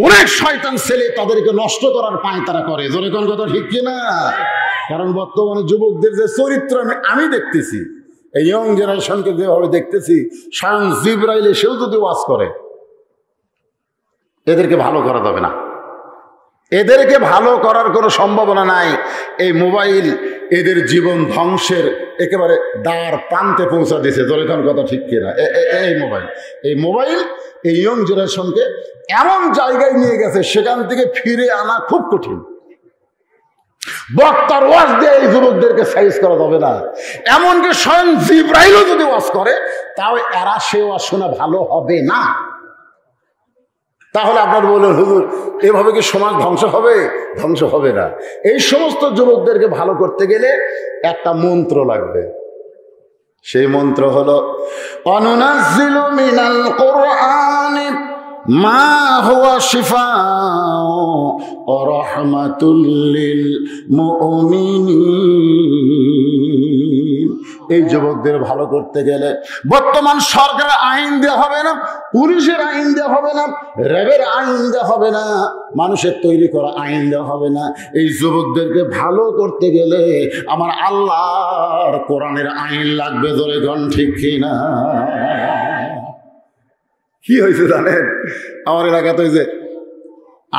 অনেক শয়তান ছেলে তাদেরকে নষ্ট করার পায় তারা করে। জোরে কোন কথা ঠিক কিনা? কারণ বর্তমানে যুবকদের যে চরিত্র আমি দেখতেছি, এই ইয়ং জেনারেশনকে যেভাবে দেখতেছি, স্বয়ং জিবরাইল এসেও যদি ওয়াজ করে, এদেরকে ভালো করা যাবে না, এদেরকে ভালো করার কোনো সম্ভাবনা নাই। এই মোবাইল এদের জীবন ধ্বংসের একেবারে দ্বার প্রান্তে পৌঁছা দিয়েছে। জোরেখান কথা ঠিক কিনা? এই মোবাইল এই ইয়ং জেনারেশনকে এমন জায়গায় নিয়ে গেছে, সেখান থেকে ফিরে আনা খুব কঠিন। বক্তার ওয়াজ দিয়ে এই যুবকদেরকে সাইজ করা যাবে না, এমনকি স্বয়ং জিবরাইলও যদি ওয়াজ করে তাও এরা সে ওয়াজ শোনা ভালো হবে না। তাহলে আপনার বললেন হুজুর এভাবে কি সমাজ ধ্বংস হবে? ধ্বংস হবে না। এই সমস্ত যুবকদেরকে ভালো করতে গেলে একটা মন্ত্র লাগবে, সেই মন্ত্র হলো অনুনাজ্জিলু মিনাল কুরআনি মা হুয়া শিফাউ ওয়া রাহমাতুল লিল মুমিনিন। এই যুবকদের ভালো করতে গেলে বর্তমান সরকারের আইন দেওয়া হবে না, পুলিশের আইন দেওয়া হবে না, র্যাবের আইন দেওয়া হবে না, মানুষের তৈরি করা আইন দেওয়া হবে না। এই যুবকদেরকে ভালো করতে গেলে আমার আল্লাহর কোরআনের আইন লাগবে। ধরে গণ ঠিক কিনা? কি হয়েছে জানেন, আমার এলাকাতে ওই যে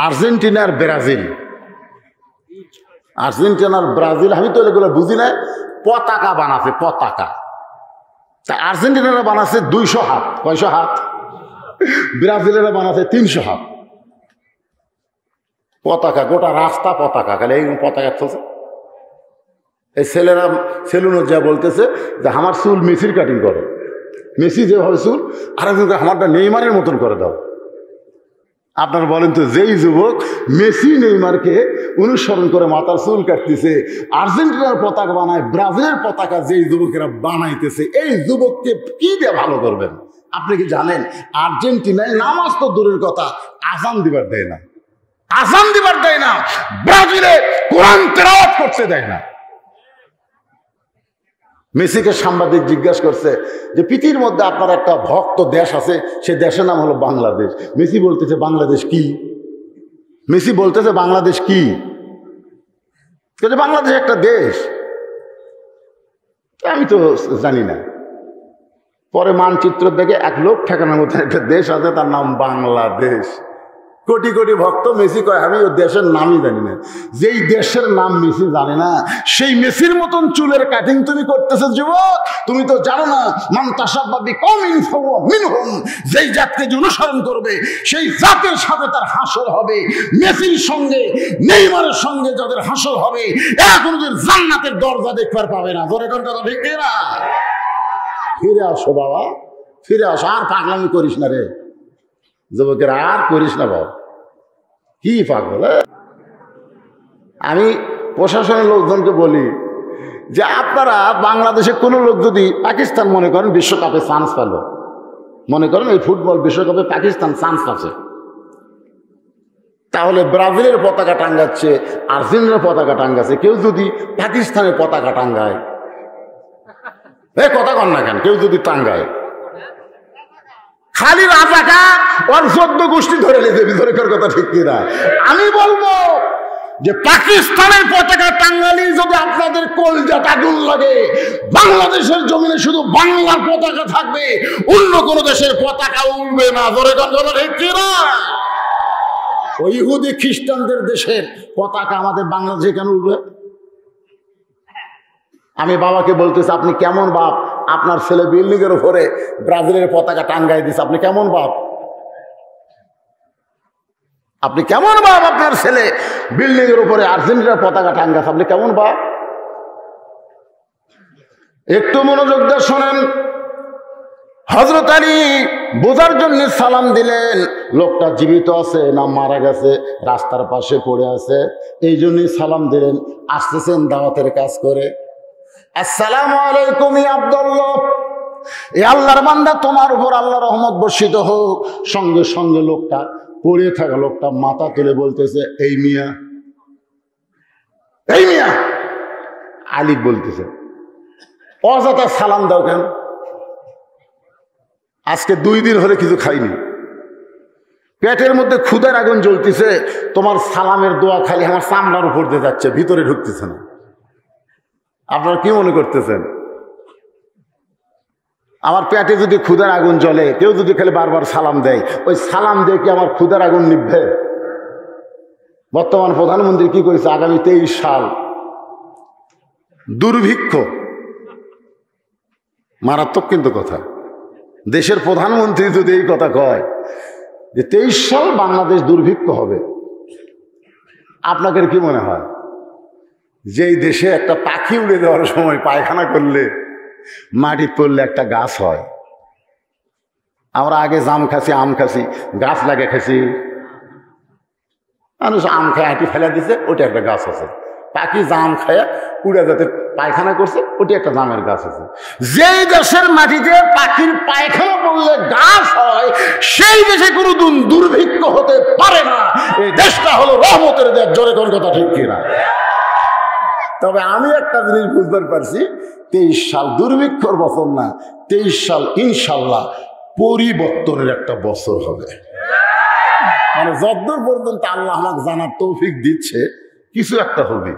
আর্জেন্টিনার ব্রাজিল, আমি তো এগুলো বুঝি না, পতাকা বানাচ্ছে, পতাকা। তা আর্জেন্টিনারা বানাচ্ছে 200 হাত, 500 হাত, ব্রাজিলেরা বানাচ্ছে 300 হাত পতাকা, গোটা রাস্তা পতাকা, খালি এই পতাকা চলছে। এই ছেলেরা সেলুন যা বলতেছে যে আমার চুল মেসির কাটিং করে, মেসি যেভাবে চুল, আর আমারটা নেইমারের মতন করে দাও। আপনারা বলেন তো, যেই যুবক মেসি নেইমারকে অনুসরণ করে মাথার চুল কাটতেছে, আর্জেন্টিনার পতাকা বানায়, ব্রাজিলের পতাকা যেই যুবকেরা বানাইতেছে, এই যুবককে কি দিয়ে ভালো করবেন? আপনি কি জানেন আর্জেন্টিনায় নামাজ তো দূরের কথা, আজান দিবার দেয় না, আজান দিবার দেয় না। ব্রাজিলে কোরআন তেলাওয়াত করতে দেয় না। মেসিকে সাংবাদিক জিজ্ঞাসা করছে যে পৃথিবীর মধ্যে আপনার একটা ভক্ত দেশ আছে, সে দেশের নাম হলো বাংলাদেশ। মেসি বলতেছে বাংলাদেশ কি? মেসি বলতেছে বাংলাদেশ কি? বাংলাদেশ একটা দেশ। আমি তো জানি না। পরে মানচিত্র দেখে 1 লোক ঠেকানোর মতো একটা দেশ আছে, তার নাম বাংলাদেশ। কোটি কোটি ভক্ত, মেসি কয় আমি ওর দেশের নামই জানি না। যেই দেশের নাম মেসি জানে না, সেই মেসির মতন চুলের কাটিং তুমি করতেছো যুবক। তুমি তো জানো না, মান তাশাব্বাহা বিকওমিন ফাহুয়া মিনহুম, যেই জাতকে যে অনুসরণ করবে সেই জাতের সাথে তার হাসর হবে। মেসির সঙ্গে নেইমারের সঙ্গে যাদের হাসর হবে, এরা কোনোদিন জান্নাতের দরজা দেখবার পাবে না। জোরে করে কথা ঠিক না? ফিরে আসো বাবা, ফিরে আসো, আর পাগলামি করিস না রে যুবকের, আর করিস না বাবা, কি পাগল। আমি প্রশাসনের লোকজনকে বলি যে আপনারা বাংলাদেশে কোনো লোক যদি পাকিস্তান মনে করেন বিশ্বকাপে চান্স পেল, মনে করেন এই ফুটবল বিশ্বকাপে পাকিস্তান চান্স পাচ্ছে, তাহলে ব্রাজিলের পতাকা টাঙ্গাচ্ছে, আর্জেন্টিনার পতাকা টাঙ্গাচ্ছে, কেউ যদি পাকিস্তানের পতাকা টাঙ্গায়, এ কথা কন না কেন, কেউ যদি টাঙ্গায়, খালি রাজাকার ওর 14 গোষ্ঠী ধরে নিতে ভিতরে কথা ঠিক কিনা? আমি বলবো যে পাকিস্তানের পতাকা টাঙ্গালি যদি আপনাদের কলজাটা আগুন লাগে, বাংলাদেশের জমিনে শুধু বাংলার পতাকা থাকবে, অন্য কোন দেশের পতাকা উঠবে না। ধরে কথা ঠিক কিনা? ওই ইহুদি খ্রিস্টানদের দেশের পতাকা আমাদের বাংলাদেশে কেন উঠবে? আমি বাবাকে বলতেছি, আপনি কেমন বাপ, আপনার ছেলে বিল্ডিং এর উপরে ব্রাজিলের পতাকা টাঙ্গাই দিছে, আপনি কেমন বাপ? আপনি কেমন বাপ? আপনার ছেলে বিল্ডিং এর উপরে আর্জেন্টিনার পতাকা টাঙ্গাছে, আপনি কেমন বাপ? একটু মনোযোগ দিয়ে শোনেন। হযরত আলী বোঝার জন্য সালাম দিলেন, লোকটা জীবিত আছে না মারা গেছে, রাস্তার পাশে পড়ে আছে, এই জন্যই সালাম দিলেন। আসতেছেন দাওয়াতের কাজ করে, আসসালামু আলাইকুম ইয়া আব্দুল্লাহ, এ আল্লাহর বান্দা তোমার উপর আল্লাহর রহমত বর্ষিত হোক। সঙ্গে সঙ্গে লোকটা পড়ে থাকা লোকটা মাথা তুলে বলতেছে, এই মিয়া, এই মিয়া। আলী বলতেছে, অযথা সালাম দাও কেন? আজকে 2 দিন হলে কিছু খাইনি, পেটের মধ্যে ক্ষুধার আগুন জ্বলতেছে, তোমার সালামের দোয়া খালি আমার চামড়ার উপর দিয়ে যাচ্ছে, ভিতরে ঢুকতেছে না। আপনারা কি মনে করতেছেন? আমার পেটে যদি ক্ষুধার আগুন জ্বলে, কেউ যদি খালি বারবার সালাম দেয়, ওই সালাম দিয়ে কি আমার ক্ষুধার আগুন নিভবে? বর্তমান প্রধানমন্ত্রী কি করেছে, আগামী 23 সাল দুর্ভিক্ষ, মারাত্মক কিন্তু কথা। দেশের প্রধানমন্ত্রী যদি এই কথা কয় যে 23 সাল বাংলাদেশ দুর্ভিক্ষ হবে, আপনাদের কি মনে হয়? যেই দেশে একটা পাখি উড়ে দেওয়ার সময় পায়খানা করলে মাটি পড়লে একটা গাছ হয়, আমরা আগে জাম খাসি, আম খাসি, গাছ লাগে খাসি, মানুষ আম খায় আঁটি ফেলা দিছে, ওটা একটা গাছ আছে। পাখি জাম খায় উড়ে যাতে পায়খানা করছে, ওটি একটা জামের গাছ আছে। যেই দেশের মাটিতে পাখির পায়খানা পড়লে গাছ হয়, সেই দেশে কোনো দুর্ভিক্ষ হতে পারে না। এই দেশটা হলো রহমতের দেশ। জোরে কোন কথা ঠিক কিনা? তবে আমি একটা জিনিস বুঝতে পারছি, 23 সাল দুর্ভিক্ষর বছর না, 23 সাল ইনশাল্লাহ পরিবর্তনের একটা বছর হবে। মানে যতদূর পর্যন্ত আল্লাহ আমাকে জানার তৌফিক দিচ্ছে, কিছু একটা হবে।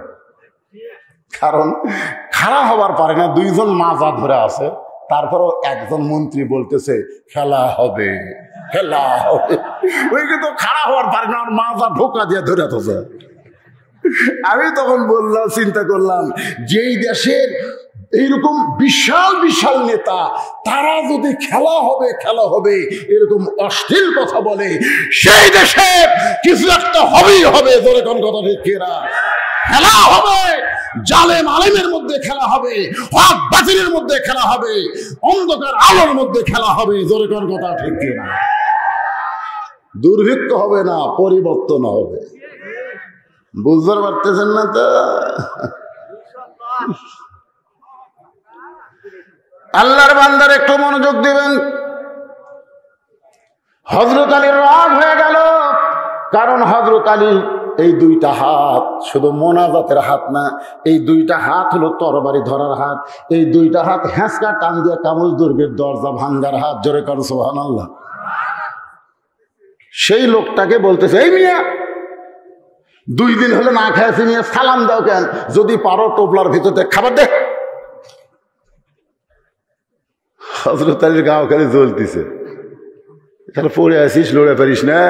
কারণ খাড়া হবার পারে না, 2 জন মাজা ধরে আছে, তারপরও একজন মন্ত্রী বলতেছে খেলা হবে, খেলা হবে। ওই কিন্তু খাড়া হওয়ার পারে না, আর মাজা ঢোকা দিয়ে ধরে আছে। আমি তখন বললাম, চিন্তা করলাম, যেই দেশের এইরকম বিশাল বিশাল নেতা, তারা যদি খেলা হবে খেলা হবে এরকম অশ্লীল কথা বলে, সেই দেশে কিছু একটা হবেই হবে। ধরে কোন কথা ঠিক কিনা? খেলা হবে, জালেম আলেমের মধ্যে খেলা হবে, হক বাতিলের মধ্যে খেলা হবে, অন্ধকার আলোর মধ্যে খেলা হবে। জোরে কোন কথা ঠিক কিনা? দুর্ভিক্ষ হবে না, পরিবর্তন হবে। বুঝতে পারতেছেন না তো? আল্লাহর বান্দার একটু মনোযোগ দিবেন। হযরত আলীর রাগ হয়ে গেল, কারণ হযরত আলী এই 2টা হাত শুধু মোনাজাতের হাত না, এই 2টা হাত হলো তরবারি ধরার হাত, এই 2টা হাত হ্যাঁচকা টান দিয়ে কামুজ দুর্গের দরজা ভাঙ্গার হাত। জোরে কর সুবহানাল্লাহ। সেই লোকটাকে বলতেছে, এই মিয়া 2 দিন হলে না খেয়েছি, মিয়া সালাম দাও কেন? যদি পারো টোপলার ভিতরে খাবার দে। হযরত আলীর গাও খালি জ্বলতেছে, তাহলে পড়ে আসিস, লড়ে পারিস না,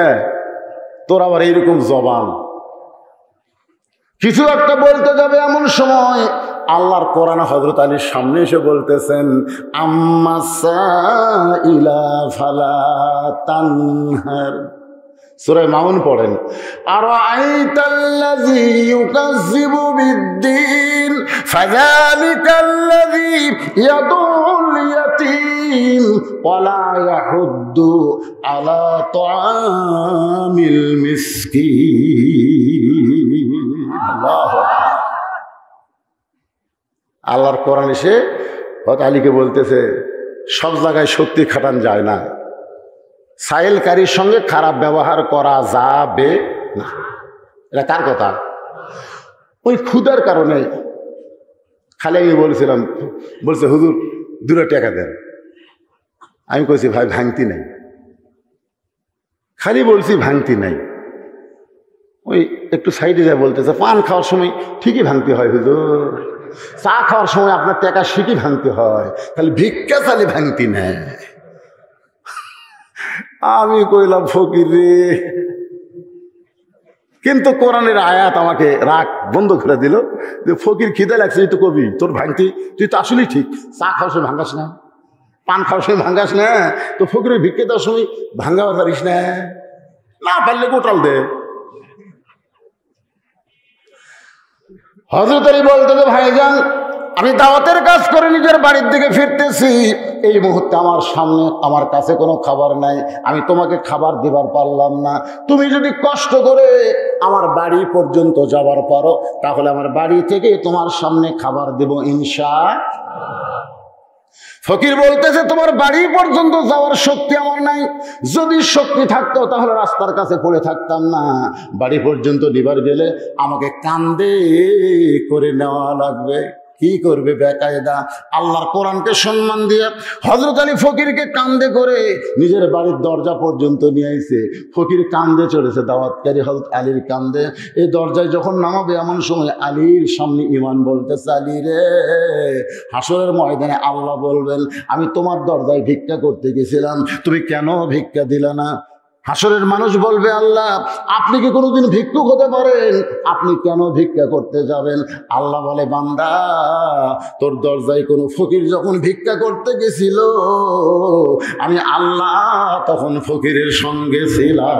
তোর আবার এইরকম জবান। কিছু একটা বলতে যাবে এমন সময় আল্লাহর কোরআন হযরত আলীর সামনে এসে বলতেছেন, আম্মা সাইলা ফালা তানহার। সূরা মাউন পড়েন, আরাআইতাল্লাযী ইউকাযযিবু বিদ্দীন ফাযালিকাল্লাযী ইয়াদুল ইয়াতীম ওয়ালা ইয়াহুদ্দু আলা তুআমিল মিসকিন। আল্লাহু আল্লাহর কোরআন এসে হযরত আলীকে বলতেছে, সব জায়গায় শক্তি খাটান যায় না, সাইলকারীর সঙ্গে খারাপ ব্যবহার করা যাবে না। এটা কার কথা? ওই ক্ষুধার কারণে খালি আমি বলছিলাম, বলছে হুজুর 2 টাকা দেন। আমি কইছি ভাই ভাঙতি নাই, খালি বলছি ভাঙতি নাই। ওই একটু সাইডে যায় বলতেছে, পান খাওয়ার সময় ঠিকই ভাঙতি হয় হুজুর, চা খাওয়ার সময় আপনার টাকা ঠিকই ভাঙতে হয়, খালি ভিক্ষা চালে ভাঙতি নেয়। আমি কইলাম ফকির রে, কিন্তু কোরআনের আয়াত আমাকে রাগ বন্ধ করে দিল যে ফকির খিদে লাগছে, তুই তো কবি তোর ভাঙতি, তুই তো আসলেই ঠিক, চা খাওয়ার সময় ভাঙ্গাস না, পান খাওয়ার সময় ভাঙ্গাস না, তো ফকিরের ভিক্ষে দেওয়ার সময় ভাঙ্গাবার পারিস না, না পারলে গোটাল দে। হযরত আলী বলতে যে ভাইজান, আমি দাওয়াতের কাজ করে নিজের বাড়ির দিকে ফিরতেছি, এই মুহূর্তে আমার সামনে আমার কাছে কোনো খাবার নাই, আমি তোমাকে খাবার দিবার পারলাম না। তুমি যদি কষ্ট করে আমার বাড়ি পর্যন্ত যাবার পারো, তাহলে আমার বাড়ি থেকে তোমার সামনে খাবার দেব ইনশাআল্লাহ। ফকির বলতেছে, তোমার বাড়ি পর্যন্ত যাওয়ার শক্তি আমার নাই, যদি শক্তি থাকতো তাহলে রাস্তার কাছে পড়ে থাকতাম না, বাড়ি পর্যন্ত নিবার গেলে আমাকে কান্দে করে নেওয়া লাগবে। কি করবে বেকায়দা? আল্লাহর কোরআনকে সম্মান দিয়ে হযরত আলী ফকিরকে কান্দে করে নিজের বাড়ির দরজা পর্যন্ত নিয়ে আইছে। ফকির কান্দে চড়েছে, দাওয়াতকারী হযরত আলীর কান্দে। এই দরজায় যখন নামাবে এমন সময় আলীর সামনে ইমান বলতেছে, আলী রে, হাসরের ময়দানে আল্লাহ বলবেন, আমি তোমার দরজায় ভিক্ষা করতে গেছিলাম, তুমি কেন ভিক্ষা দিলা না? হাসরের মানুষ বলবে, আল্লাহ আপনি কি কোনোদিন ভিক্ষুক হতে পারেন? আপনি কেন ভিক্ষা করতে যাবেন? আল্লাহ বলে, বান্দা, তোর দরজায় কোনো ফকির যখন ভিক্ষা করতে গেছিল, আমি আল্লাহ তখন ফকিরের সঙ্গে ছিলাম।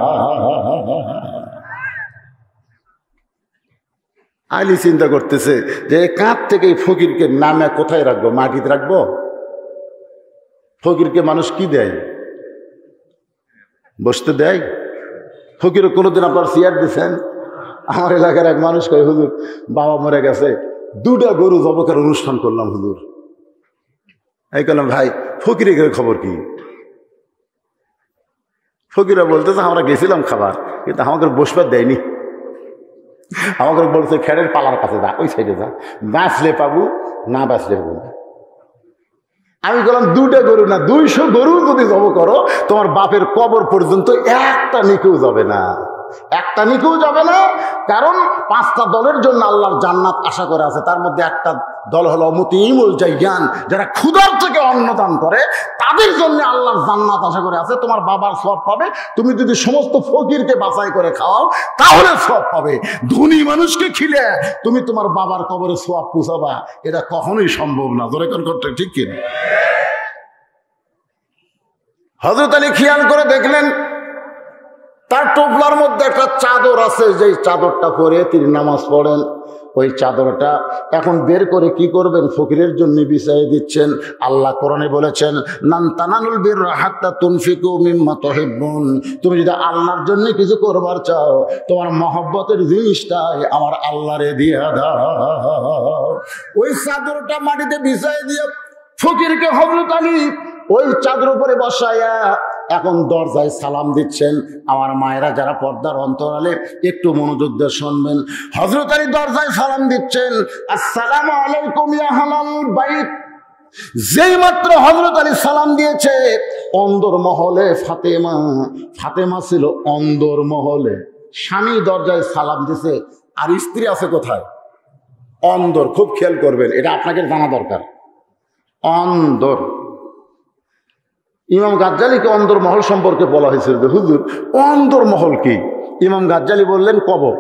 আলী চিন্তা করতেছে যে কাঁধ থেকে এই ফকিরকে নামে কোথায় রাখবো? মাটিতে রাখবো? ফকিরকে মানুষ কি দেয়? বসতে দেয়? ফকিরও কোনোদিন আপনার চেয়ার দিচ্ছেন? আমার এলাকার এক মানুষ কয়, হুজুর বাবা মরে গেছে, 2টা গরু জবকের অনুষ্ঠান করলাম হুজুর। এই করলাম, ভাই ফকিরের খবর কি? ফকিরা বলতেছে, আমরা গেছিলাম খাবার, কিন্তু আমাকে বসবার দেয়নি, আমাকে বলছে খেড়ের পালার কাছে যা, ওই সাইডে যা, বাঁচলে পাবো, না বাঁচলে পাবো না। আমি বললাম, 2টা গরু না, 200 গরু যদি জব করো, তোমার বাপের কবর পর্যন্ত একটা নিকেও যাবে না, একটা নিকেও যাবে না। কারণ 5টা দলের জন্য আল্লাহর জান্নাত আশা করে আছে, তার মধ্যে একটা দল হলো মুতিমুল জাইয়ান, যারা ক্ষুধার থেকে অন্ন দান করে, তাদের জন্য আল্লাহর জান্নাত আশা করে আছে। তোমার বাবার সওয়াব পাবে, তুমি যদি সমস্ত ফকিরকে বাছাই করে খাওয়াও তাহলে সওয়াব পাবে। ধনী মানুষকে খিলে তুমি তোমার বাবার কবরে সওয়াব পৌঁছাবা, এটা কখনোই সম্ভব না। ধরে কোন করতে ঠিক কিনা? হযরত আলী খেয়াল করে দেখলেন, তার টোপলার মধ্যে একটা চাদর আছে, যেই চাদরটা পরে তিনি নামাজ পড়েন। ওই চাদরটা এখন বের করে কি করবেন? ফকিরের জন্য বিছাই দিচ্ছেন। আল্লাহ কোরআনে বলেছেন, লান তানালুল বিররা হাত্তা তুনফিকু মিম্মা তুহিব্বুন। তুমি যদি আল্লাহর জন্য কিছু করবার চাও, তোমার মহব্বতের জিনিসটাই আমার আল্লাহরে দিয়ে দাও। ওই চাদরটা মাটিতে বিছাই দিয়ে ফকিরকে হযরত আলী ওই চাদর উপরে বসায়া এখন দরজায় সালাম দিচ্ছেন। আমার মায়েরা যারা পর্দার অন্তরালে একটু মনোযোগ দিয়ে শুনবেন। হযরত আলী দরজায় সালাম দিচ্ছেন, আসসালামু আলাইকুম ইয়া আহলাল বাইত। যেই মাত্র হযরত আলী সালাম দিয়েছে, অন্দর মহলে ফাতেমা ছিল অন্দর মহলে। স্বামী দরজায় সালাম দিছে, আর স্ত্রী আছে কোথায়? অন্দর। খুব খেয়াল করবেন, এটা আপনাকে জানা দরকার। অন্দর। ইমাম গাজ্জালীকে অন্দরমহল সম্পর্কে বলা হয়েছিল যে হুজুর অন্দরমহল কি? ইমাম গাজ্জালী বললেন কবর।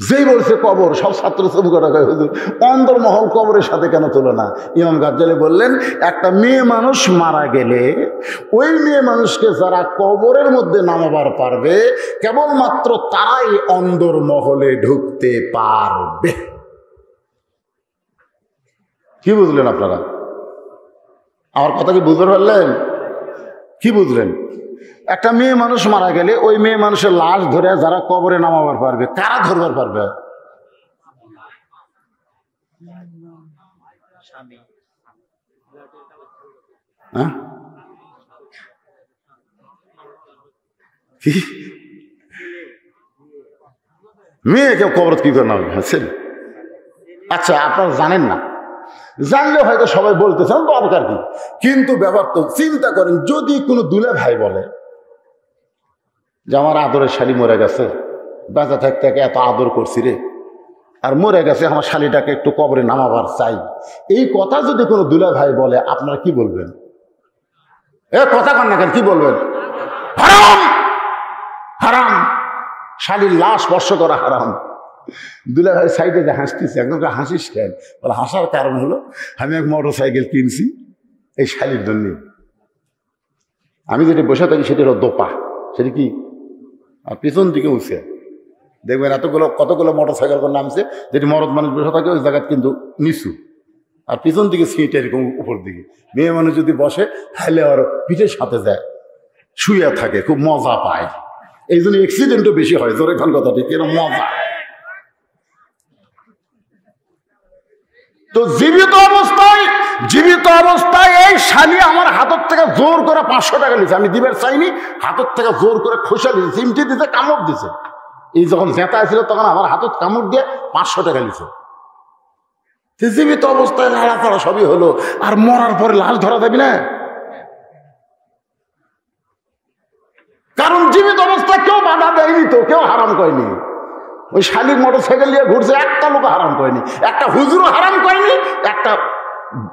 যেই বলছে কবর, সব ছাত্র শ্রমিকরা কয় হুজুর অন্দরমহল কবরের সাথে কেন তুলনা? ইমাম গাজ্জালী বললেন একটা মেয়ে মানুষ মারা গেলে ওই মেয়ে মানুষকে যারা কবরের মধ্যে নামাবার পারবে কেবলমাত্র তারাই অন্দরমহলে ঢুকতে পারবে। কি বুঝলেন আপনারা? আমার কথা কি বুঝতে পারলেন? কি বুঝলেন? একটা মেয়ে মানুষ মারা গেলে ওই মেয়ে মানুষের লাশ ধরে যারা কবরে নামাবার পারবে, কারা ধরবার পারবে? হ্যাঁ, মেয়ে কেউ কবর কি করে নামবে? আচ্ছা, আপনারা জানেন না, জানলে হয়তো সবাই বলতেছেন দরকার কি, কিন্তু ব্যাপার তো চিন্তা করেন, যদি কোনো দুলে ভাই বলে যে আমার আদরের শালি মরে গেছে, বেঁচে থাকতে এত আদর করছি রে, আর মরে গেছে, আমার শালিটাকে একটু কবরে নামাবার চাই, এই কথা যদি কোনো দুলে ভাই বলে আপনারা কি বলবেন? এ কথা কন না কেন, কি বলবেন? হারাম, হারাম, শালির লাশ স্পর্শ করা হারাম। দুলা ভাই সাইডে যে হাসতেছে, একদম হাসিস কেন? বলে হাসার কারণ হলো আমি এক মোটর সাইকেল কিনছি এই শালির জন্য। আমি যেটা বসে থাকি সেটা হলো দোপা, সেটা কি? আর পিছন দিকে উঠছে দেখবেন এতগুলো কতগুলো মোটর সাইকেল করে নামছে, যেটি মরদ মানুষ বসে থাকে ওই জায়গায় কিন্তু নিচু, আর পিছন দিকে সিট এরকম উপর দিকে। মেয়ে মানুষ যদি বসে তাহলে আর পিঠের সাথে যায়, শুয়ে থাকে, খুব মজা পায়। এই জন্য অ্যাক্সিডেন্টও বেশি হয়। জোরে খান কথা ঠিক, এরকম মজা। তো জীবিত অবস্থায় এই শালি আমার হাতের থেকে জোর করে 500 টাকা নিয়েছে, আমি দিবার চাইনি, হাতের থেকে জোর করে খোসা দিয়েছে, চিমটি দিতে, কামড় দিছে। এই যখন জেতা ছিল তখন আমার হাতত কামড় দিয়ে 500 টাকা নিয়েছে। জীবিত অবস্থায় লাড়াচাড়া সবই হলো, আর মরার পরে লাশ ধরা যাবে না? কারণ জীবিত অবস্থায় কেউ বাধা দেয়নি, তো কেউ হারাম করেনি। ওই শালিক মোটর সাইকেল নিয়ে ঘুরছে, একটা লোক হারাম করেনি, একটা হুজুরও হারাম করেনি, একটা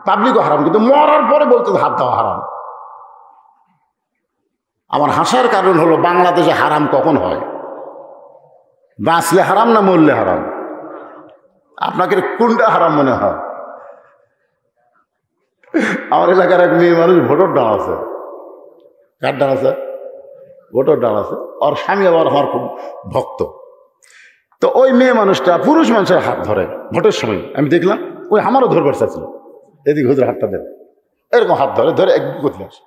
পাবলিকও হারাম, কিন্তু মরার পরে বলতে হাত দেওয়া হারাম। আমার হাসার কারণ হলো বাংলাদেশে হারাম কখন হয়? বাঁচলে হারাম না মরলে হারাম? আপনাকে কোনটা হারাম মনে হয়? আমার এলাকার এক মেয়ে মানুষ ভোটর ডাল আছে, কার ডাল আছে? ভোটর ডাল আছে। ওর স্বামী আবার আমার খুব ভক্ত। তো ওই মেয়ে মানুষটা পুরুষ মানুষের হাত ধরে ভোটের সময়, আমি দেখলাম। ওই আমারও ধরবার চাইছিল, এদিকে হুজুর হাতটা দেন, এরকম হাত ধরে এক করতে আসে।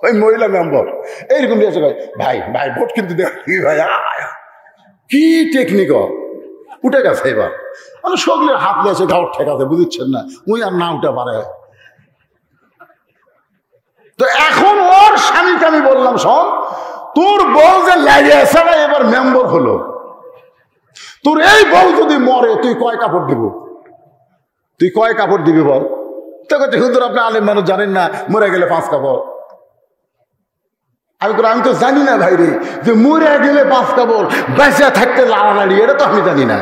ওই মহিলা মেম্বার এইরকম দিয়েছে, ভাই ভাই ভোট কিন্তু দেখ ভাই, কি টেকনিক উঠে গেছে। এবার মানে সগলের হাত দিয়েছে, গাওয়ার ঠেকাতে, বুঝছেন না? উই আর না উঠে পারে। তো এখন ওর স্বামীকে আমি বললাম, শোন, তোর বউ যে লাগিয়েছে না এবার মেম্বার হলো, তোর এই বউ যদি মরে তুই কয় কাপড় দিব? তুই কয় কাপড় দিবি বল? তো হুজুর আপনি আলেম মানুষ, জানেন না মরে গেলে 5 কাপড়। আমি তো জানি না ভাই রে, যে মরে গেলে 5 কাপড়, বেঁচে থাকতে লাড়ালাড়ি, এটা তো আমি জানি না।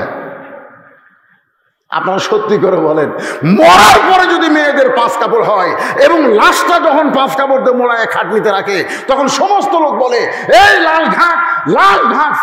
আপনারা সত্যি করে বলেন, মরার পরে যদি মেয়েদের 5 কাপড় হয় এবং লাশটা যখন 5 কাপড় দিয়ে মোড়ায় খাটনিতে রাখে, তখন সমস্ত লোক বলে এই লাল ঢাক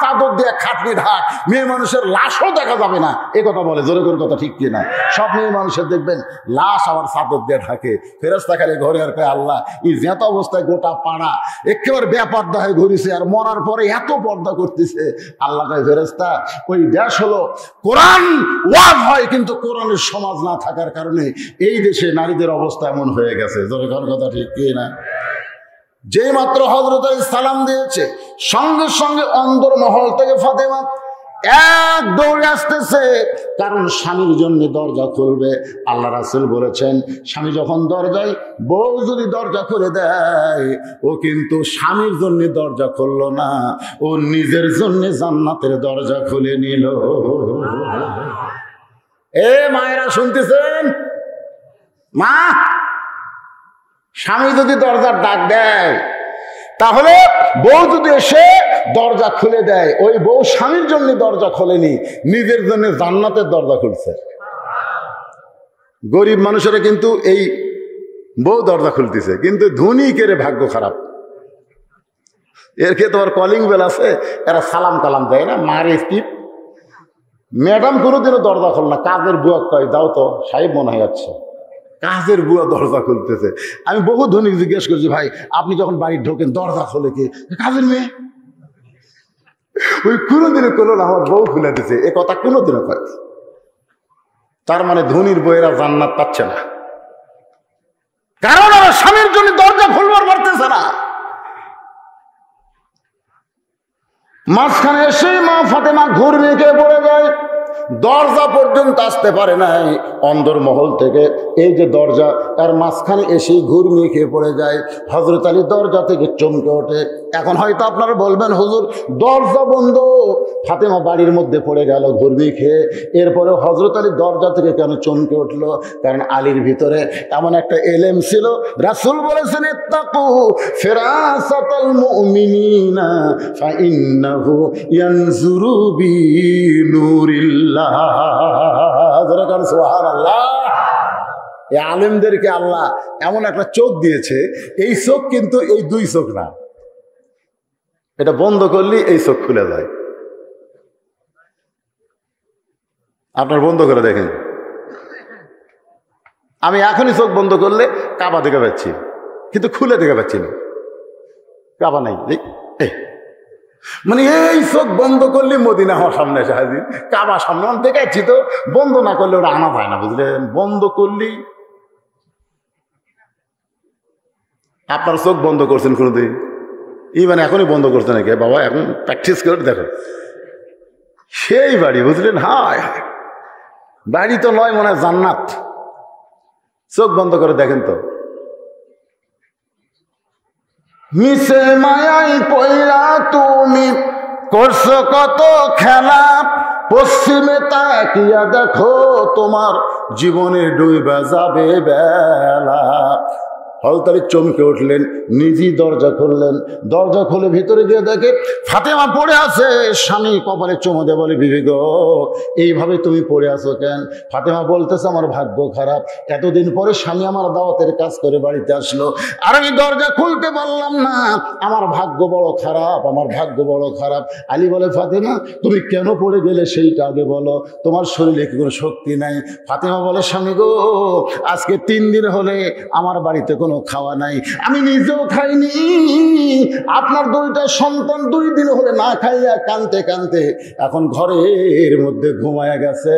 চাদর দিয়ে খাটনি ঢাক, মেয়ে মানুষের লাশও দেখা যাবে না, এ কথা বলে। জোরে করে কথা ঠিক কিনা? সব মেয়ে মানুষের দেখবেন লাশ আবার চাদর দিয়ে ঢাকে। ফেরেশতা খালি ঘরে আর কয়, আল্লাহ এই যেত অবস্থায় গোটা পাড়া একেবারে বেপর্দা হয়ে ঘুরেছে, আর মরার পরে এত পর্দা করতেছে। আল্লাহ কয়, ফেরেশতা ওই দেশ হলো কোরআন ওয়াজ হয়, কিন্তু কোরআনের সমাজ না থাকার কারণে এই দেশে নারীদের অবস্থা এমন হয়ে গেছে। জোরে কথা ঠিক কি না? যেই মাত্র হযরত সালাম দিয়েছে, সঙ্গে সঙ্গে অন্দর মহল থেকে ফাতেমা এক দৌড়ে আসতেছে, কারণ স্বামীর জন্য দরজা খুলবে। আল্লাহ রাসূল বলেছেন, স্বামী যখন দরজায়, বউ যদি দরজা খুলে দেয়, ও কিন্তু স্বামীর জন্য দরজা খুললো না, ও নিজের জন্য জান্নাতের দরজা খুলে নিল। এ মায়েরা শুনতেছেন? মা, স্বামী যদি দরজার ডাক দেয়, তাহলে বউ যদি এসে দরজা খুলে দেয়, ওই বউ স্বামীর জন্য দরজা খোলেনি, নিজের জন্য জান্নাতের দরজা খুলছে। গরিব মানুষেরা কিন্তু এই বউ দরজা খুলতেছে, কিন্তু ধনীকের ভাগ্য খারাপ। এর কে তোমার কলিং বেল আছে, এরা সালাম কালাম দেয় না, মারে স্কিপ। ম্যাডাম কোনোদিনও দরজা খোল না, কাজের বুয়া কয় দাও তো, সাহেব মনে হয় যাচ্ছে, কাজের বুয়া দরজা খুলতেছে। আমি বহু ধনী জিজ্ঞেস করছি, ভাই আপনি যখন বাড়ি ঢোকেন দরজা খোলে কি? কাজের মেয়ে। ওই কোনোদিনও কোনো না, আমার বউ খুলে দিছে, এ কথা কোনোদিনও কয়। তার মানে ধনীর বইয়েরা জান্নাত পাচ্ছে না, কারণ আমার স্বামীর জন্য দরজা খুলবার পারতেছে না। মাঝখানে এসে মা ফাতেমা ঘুরবে কে পড়ে যায়, দরজা পর্যন্ত আসতে পারে নাই অন্দরমহল থেকে। এই যে দরজা, এর মাঝখানে এসেই ঘুরমিয়ে খেয়ে পড়ে যায়। হযরত আলী দরজা থেকে চমকে ওঠে। এখন হয়তো আপনারা বলবেন, হুজুর দরজা বন্ধ, ফাতেমা বাড়ির মধ্যে পড়ে গেল ঘুরমিয়ে খেয়ে, এরপরে হযরত আলী দরজা থেকে কেন চমকে উঠলো? কারণ আলীর ভিতরে এমন একটা এলেম ছিল। রাসূল বলেছেন, ইত্তাকু ফিরাসাতাল মুমিনিনা ফাইন্নাহু ইয়ানজুরু বিনুরিল্লাহ। সুবহানাল্লাহ। এই আলেমদেরকে আল্লাহ এমন একটা চোখ দিয়েছে, এই চোখ কিন্তু এই দুই চোখ না, এটা বন্ধ করলে এই চোখ খুলে যায়। আপনার বন্ধ করে দেখেন, আমি এখনই চোখ বন্ধ করলে কাবা দেখে পাচ্ছি, কিন্তু খুলে দেখে পাচ্ছি না, কাবা নাই। মানে এই চোখ বন্ধ করলে মদিনা আমার সামনে এসে হাজির, কাবা সামনে দেখাচ্ছি, তো বন্ধ না করলে ওটা আনা যায় না, বুঝলেন? বন্ধ করলেই। আপনার চোখ বন্ধ করছেন কোনোদিন? মানে এখনই বন্ধ করছে নাকি? বাবা এখন প্র্যাকটিস করে দেখো, সেই বাড়ি, বুঝলেন? হায় বাড়ি তো নয়, মনে হয় জান্নাত। চোখ বন্ধ করে দেখেন তো, মিশে মায়াই পয়লা তুমি করছো কত খেলা, পশ্চিমে তাকিয়া দেখো তোমার জীবনে ডুবে যাবে বেলা। হলতালি চমকে উঠলেন, নিজেই দরজা খুললেন। দরজা খুলে ভিতরে গিয়ে দেখে ফাতেমা পড়ে আছে। স্বামী কপালে চুমো দিয়ে বলে, বিবি গো এইভাবে তুমি পড়ে আছো কেন? ফাতেমা বলতেছে, আমার ভাগ্য খারাপ, এতদিন পরে স্বামী আমার দাওয়াতের কাজ করে বাড়িতে আসলো, আর আমি দরজা খুলতে পারলাম না, আমার ভাগ্য বড় খারাপ, আমার ভাগ্য বড় খারাপ। আলী বলে, ফাতেমা তুমি কেন পড়ে গেলে সেইটা আগে বলো, তোমার শরীরে কি কোনো শক্তি নাই? ফাতেমা বলে, স্বামী গো আজকে 3 দিন হলে আমার বাড়িতে কোনো খাওয়া নাই, আমি নিজেও খাইনি, আপনার 2টা সন্তান 2 দিন হলে না খাইয়া কানতে কানতে এখন ঘরের মধ্যে ঘুমায়া গেছে,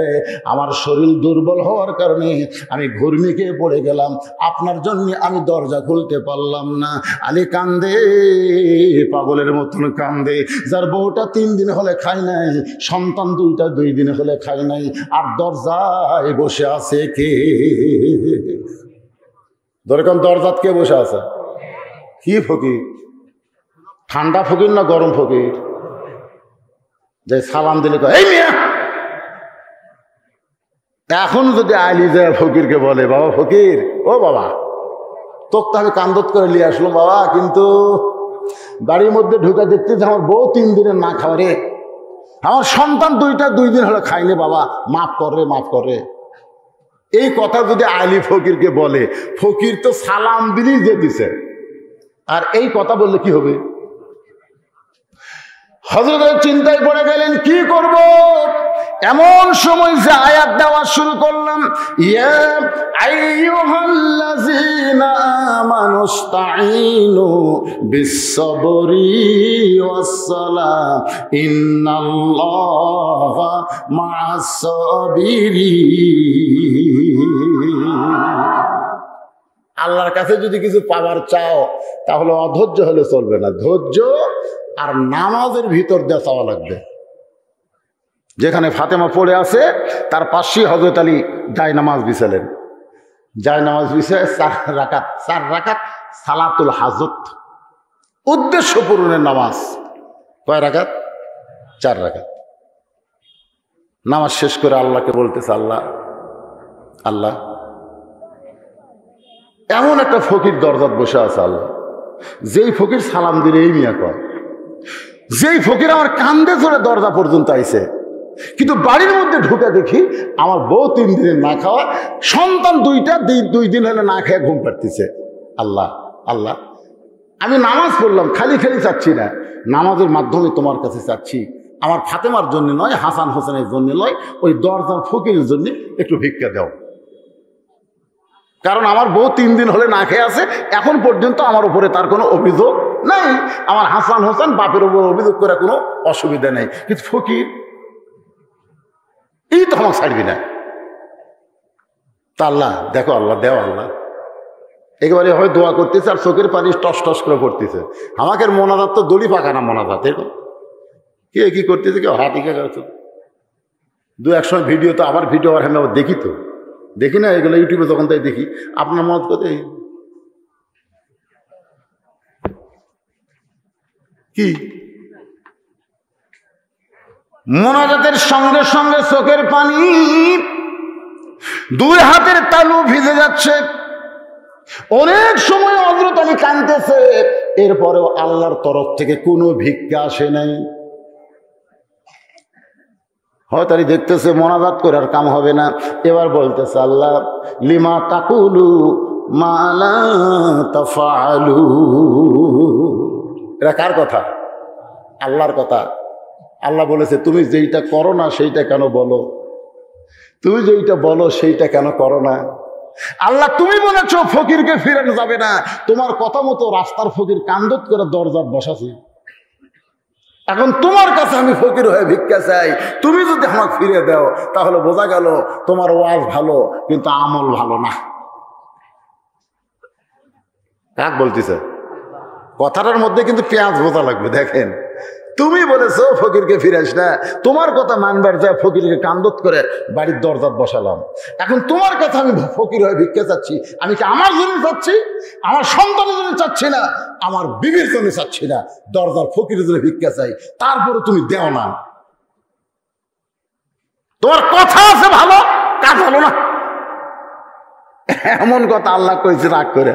আমার শরীর দুর্বল হওয়ার কারণে আমি ঘুরমিকে পড়ে গেলাম, আপনার জন্য আমি দরজা খুলতে পারলাম না। আলী কান্দে, পাগলের মতন কান্দে, যার বউটা 3 দিন হলে খায় নাই, সন্তান 2টা 2 দিন হলে খায় নাই, আর দরজায় বসে আছে কে? দরকার দরজাত কে বসে আছে? কি ফকির? ঠান্ডা ফকির না গরম ফকির? যে সালাম দিলে এই মিয়া, এখন যদি আলী যায় ফকিরকে বলে, বাবা ফকির, ও বাবা তোকে তো আমি কান্দত করে নিয়ে আসলো বাবা, কিন্তু বাড়ির মধ্যে ঢুকে দেখতেছি আমার বউ 3 দিনের না খাওয়া রে, আমার সন্তান 2টা 2 দিন হলে খাইনি, বাবা মাফ কর রে, মাফ কর রে। এই কথা যদি আলী ফকিরকে বলে, ফকির তো সালাম দিলেই যে দিছে, আর এই কথা বললে কি হবে? হযরত চিন্তায় পড়ে গেলেন, কি করব? এমন সময় যে আয়াত দেওয়া শুরু করলাম, ইয়া আইয়ুহাল্লাযীনা আমানুস্তাঈনু বিস-সাবরি ওয়াস-সালাহ ইন্নাল্লাহা মা'আস-সাবিরিন। আল্লাহর কাছে যদি কিছু পাওয়ার চাও তাহলে অধৈর্য হলে চলবে না, ধৈর্য আর নামাজের ভিতর দিয়ে চাওয়া লাগবে। যেখানে ফাতেমা পড়ে আছে তার পাশেই হযরত আলী জায়নামাজ বিছালেন, জায়নামাজ বিছায় 4 রাকাত সালাতুল হাজত, উদ্দেশ্য পূরণের নামাজ। কয় রাকাত? 4 রাকাত। নামাজ শেষ করে আল্লাহকে বলতেছে, আল্লাহ আল্লাহ, এমন একটা ফকির দরজাত বসে আছে আল্লাহ, যেই ফকির সালাম দিলে এই মিয়া কয়, যেই ফকির আমার কান্দে ধরে দরজা পর্যন্ত আইছে, কিন্তু বাড়ির মধ্যে ঢুকে দেখি আমার বউ 3 দিনের না খাওয়া, সন্তান 2টা 2 দিন হলে না খেয়ে ঘুম পাড়তেছে। আল্লাহ আল্লাহ, আমি নামাজ পড়লাম, খালি খালি চাচ্ছি না, নামাজের মাধ্যমে তোমার কাছে চাচ্ছি, আমার ফাতেমার জন্য নয়, হাসান হোসেনের জন্য নয়, ওই দরজার ফকিরের জন্য একটু ভিক্ষা দাও। কারণ আমার বউ 3 দিন হলে না খেয়ে আছে, এখন পর্যন্ত আমার উপরে তার কোনো অভিযোগ নাই। আমার হাসান হোসেন বাপের উপর অভিযোগ করে কোনো অসুবিধা নেই, কিন্তু ফকির এই তো আমাকে ছাড়বি না। তা আল্লাহ দেখো, আল্লাহ দেও, আল্লাহ একেবারে হয় দোয়া করতেছে আর চোখের পানি টস টস করে করতেছে। আমাকে মোনাজাত তো দড়ি পাকা না মোনাজাত, এরকম কে কি করতেছে, কেউ হাতি কে করছে। 2-1 সময় ভিডিও, তো আবার ভিডিও আর আমি আবার দেখি, তো দেখি না এগুলো ইউটিউবে যখন তাই দেখি। আপনার মত করতে কি মোনাজাতের সঙ্গে সঙ্গে চোখের পানি, 2 হাতের তালু ভিজে যাচ্ছে। অনেক সময় হযরত আলী কাঁদতেছে, এরপরেও আল্লাহর তরফ থেকে কোনো ভিক্ষা আসে নাই। হয়তো আলী দেখতেছে মোনাজাত করে আর কাম হবে না, এবার বলতেছে আল্লাহ লিমা তাকুলু মা লা তাফআলু। এটা কার কথা? আল্লাহর কথা। আল্লাহ বলেছে তুমি যেইটা করো না সেইটা কেন বলো, তুমি যেইটা বলো সেইটা কেন করো না। আল্লাহ তুমি বলেছো ফকিরকে ফিরানো যাবে না, তোমার কথা মতো রাস্তার ফকির কান্দত করে দরজার বসাছি। এখন তোমার কাছে আমি ফকির হয়ে ভিক্ষা চাই, তুমি যদি আমাকে ফিরে দাও তাহলে বোঝা গেল তোমার ওয়াজ ভালো কিন্তু আমল ভালো না। কাক বলতেছে? কথাটার মধ্যে কিন্তু পেঁয়াজ বোঝা লাগবে। দেখেন, তুমি বলেছো ফকিরকে ফিরাইস না, তোমার কথা মানবার যায় ফকিরকে কান্দত করে বাড়ির দরজাত বসালাম। এখন তোমার কথা আমি ফকির হয়ে ভিক্ষা চাচ্ছি, আমি কি আমার জন্য চাচ্ছি, আমার সন্তানের জন্য চাচ্ছি না, আমার বিবির জন্য চাচ্ছি না, দরজার ফকিরের জন্য ভিক্ষা চাই, তারপরে তুমি দেও না। তোমার কথা আছে ভালো, কাজ ভালো না, এমন কথা আল্লাহ কইছে রাগ করে।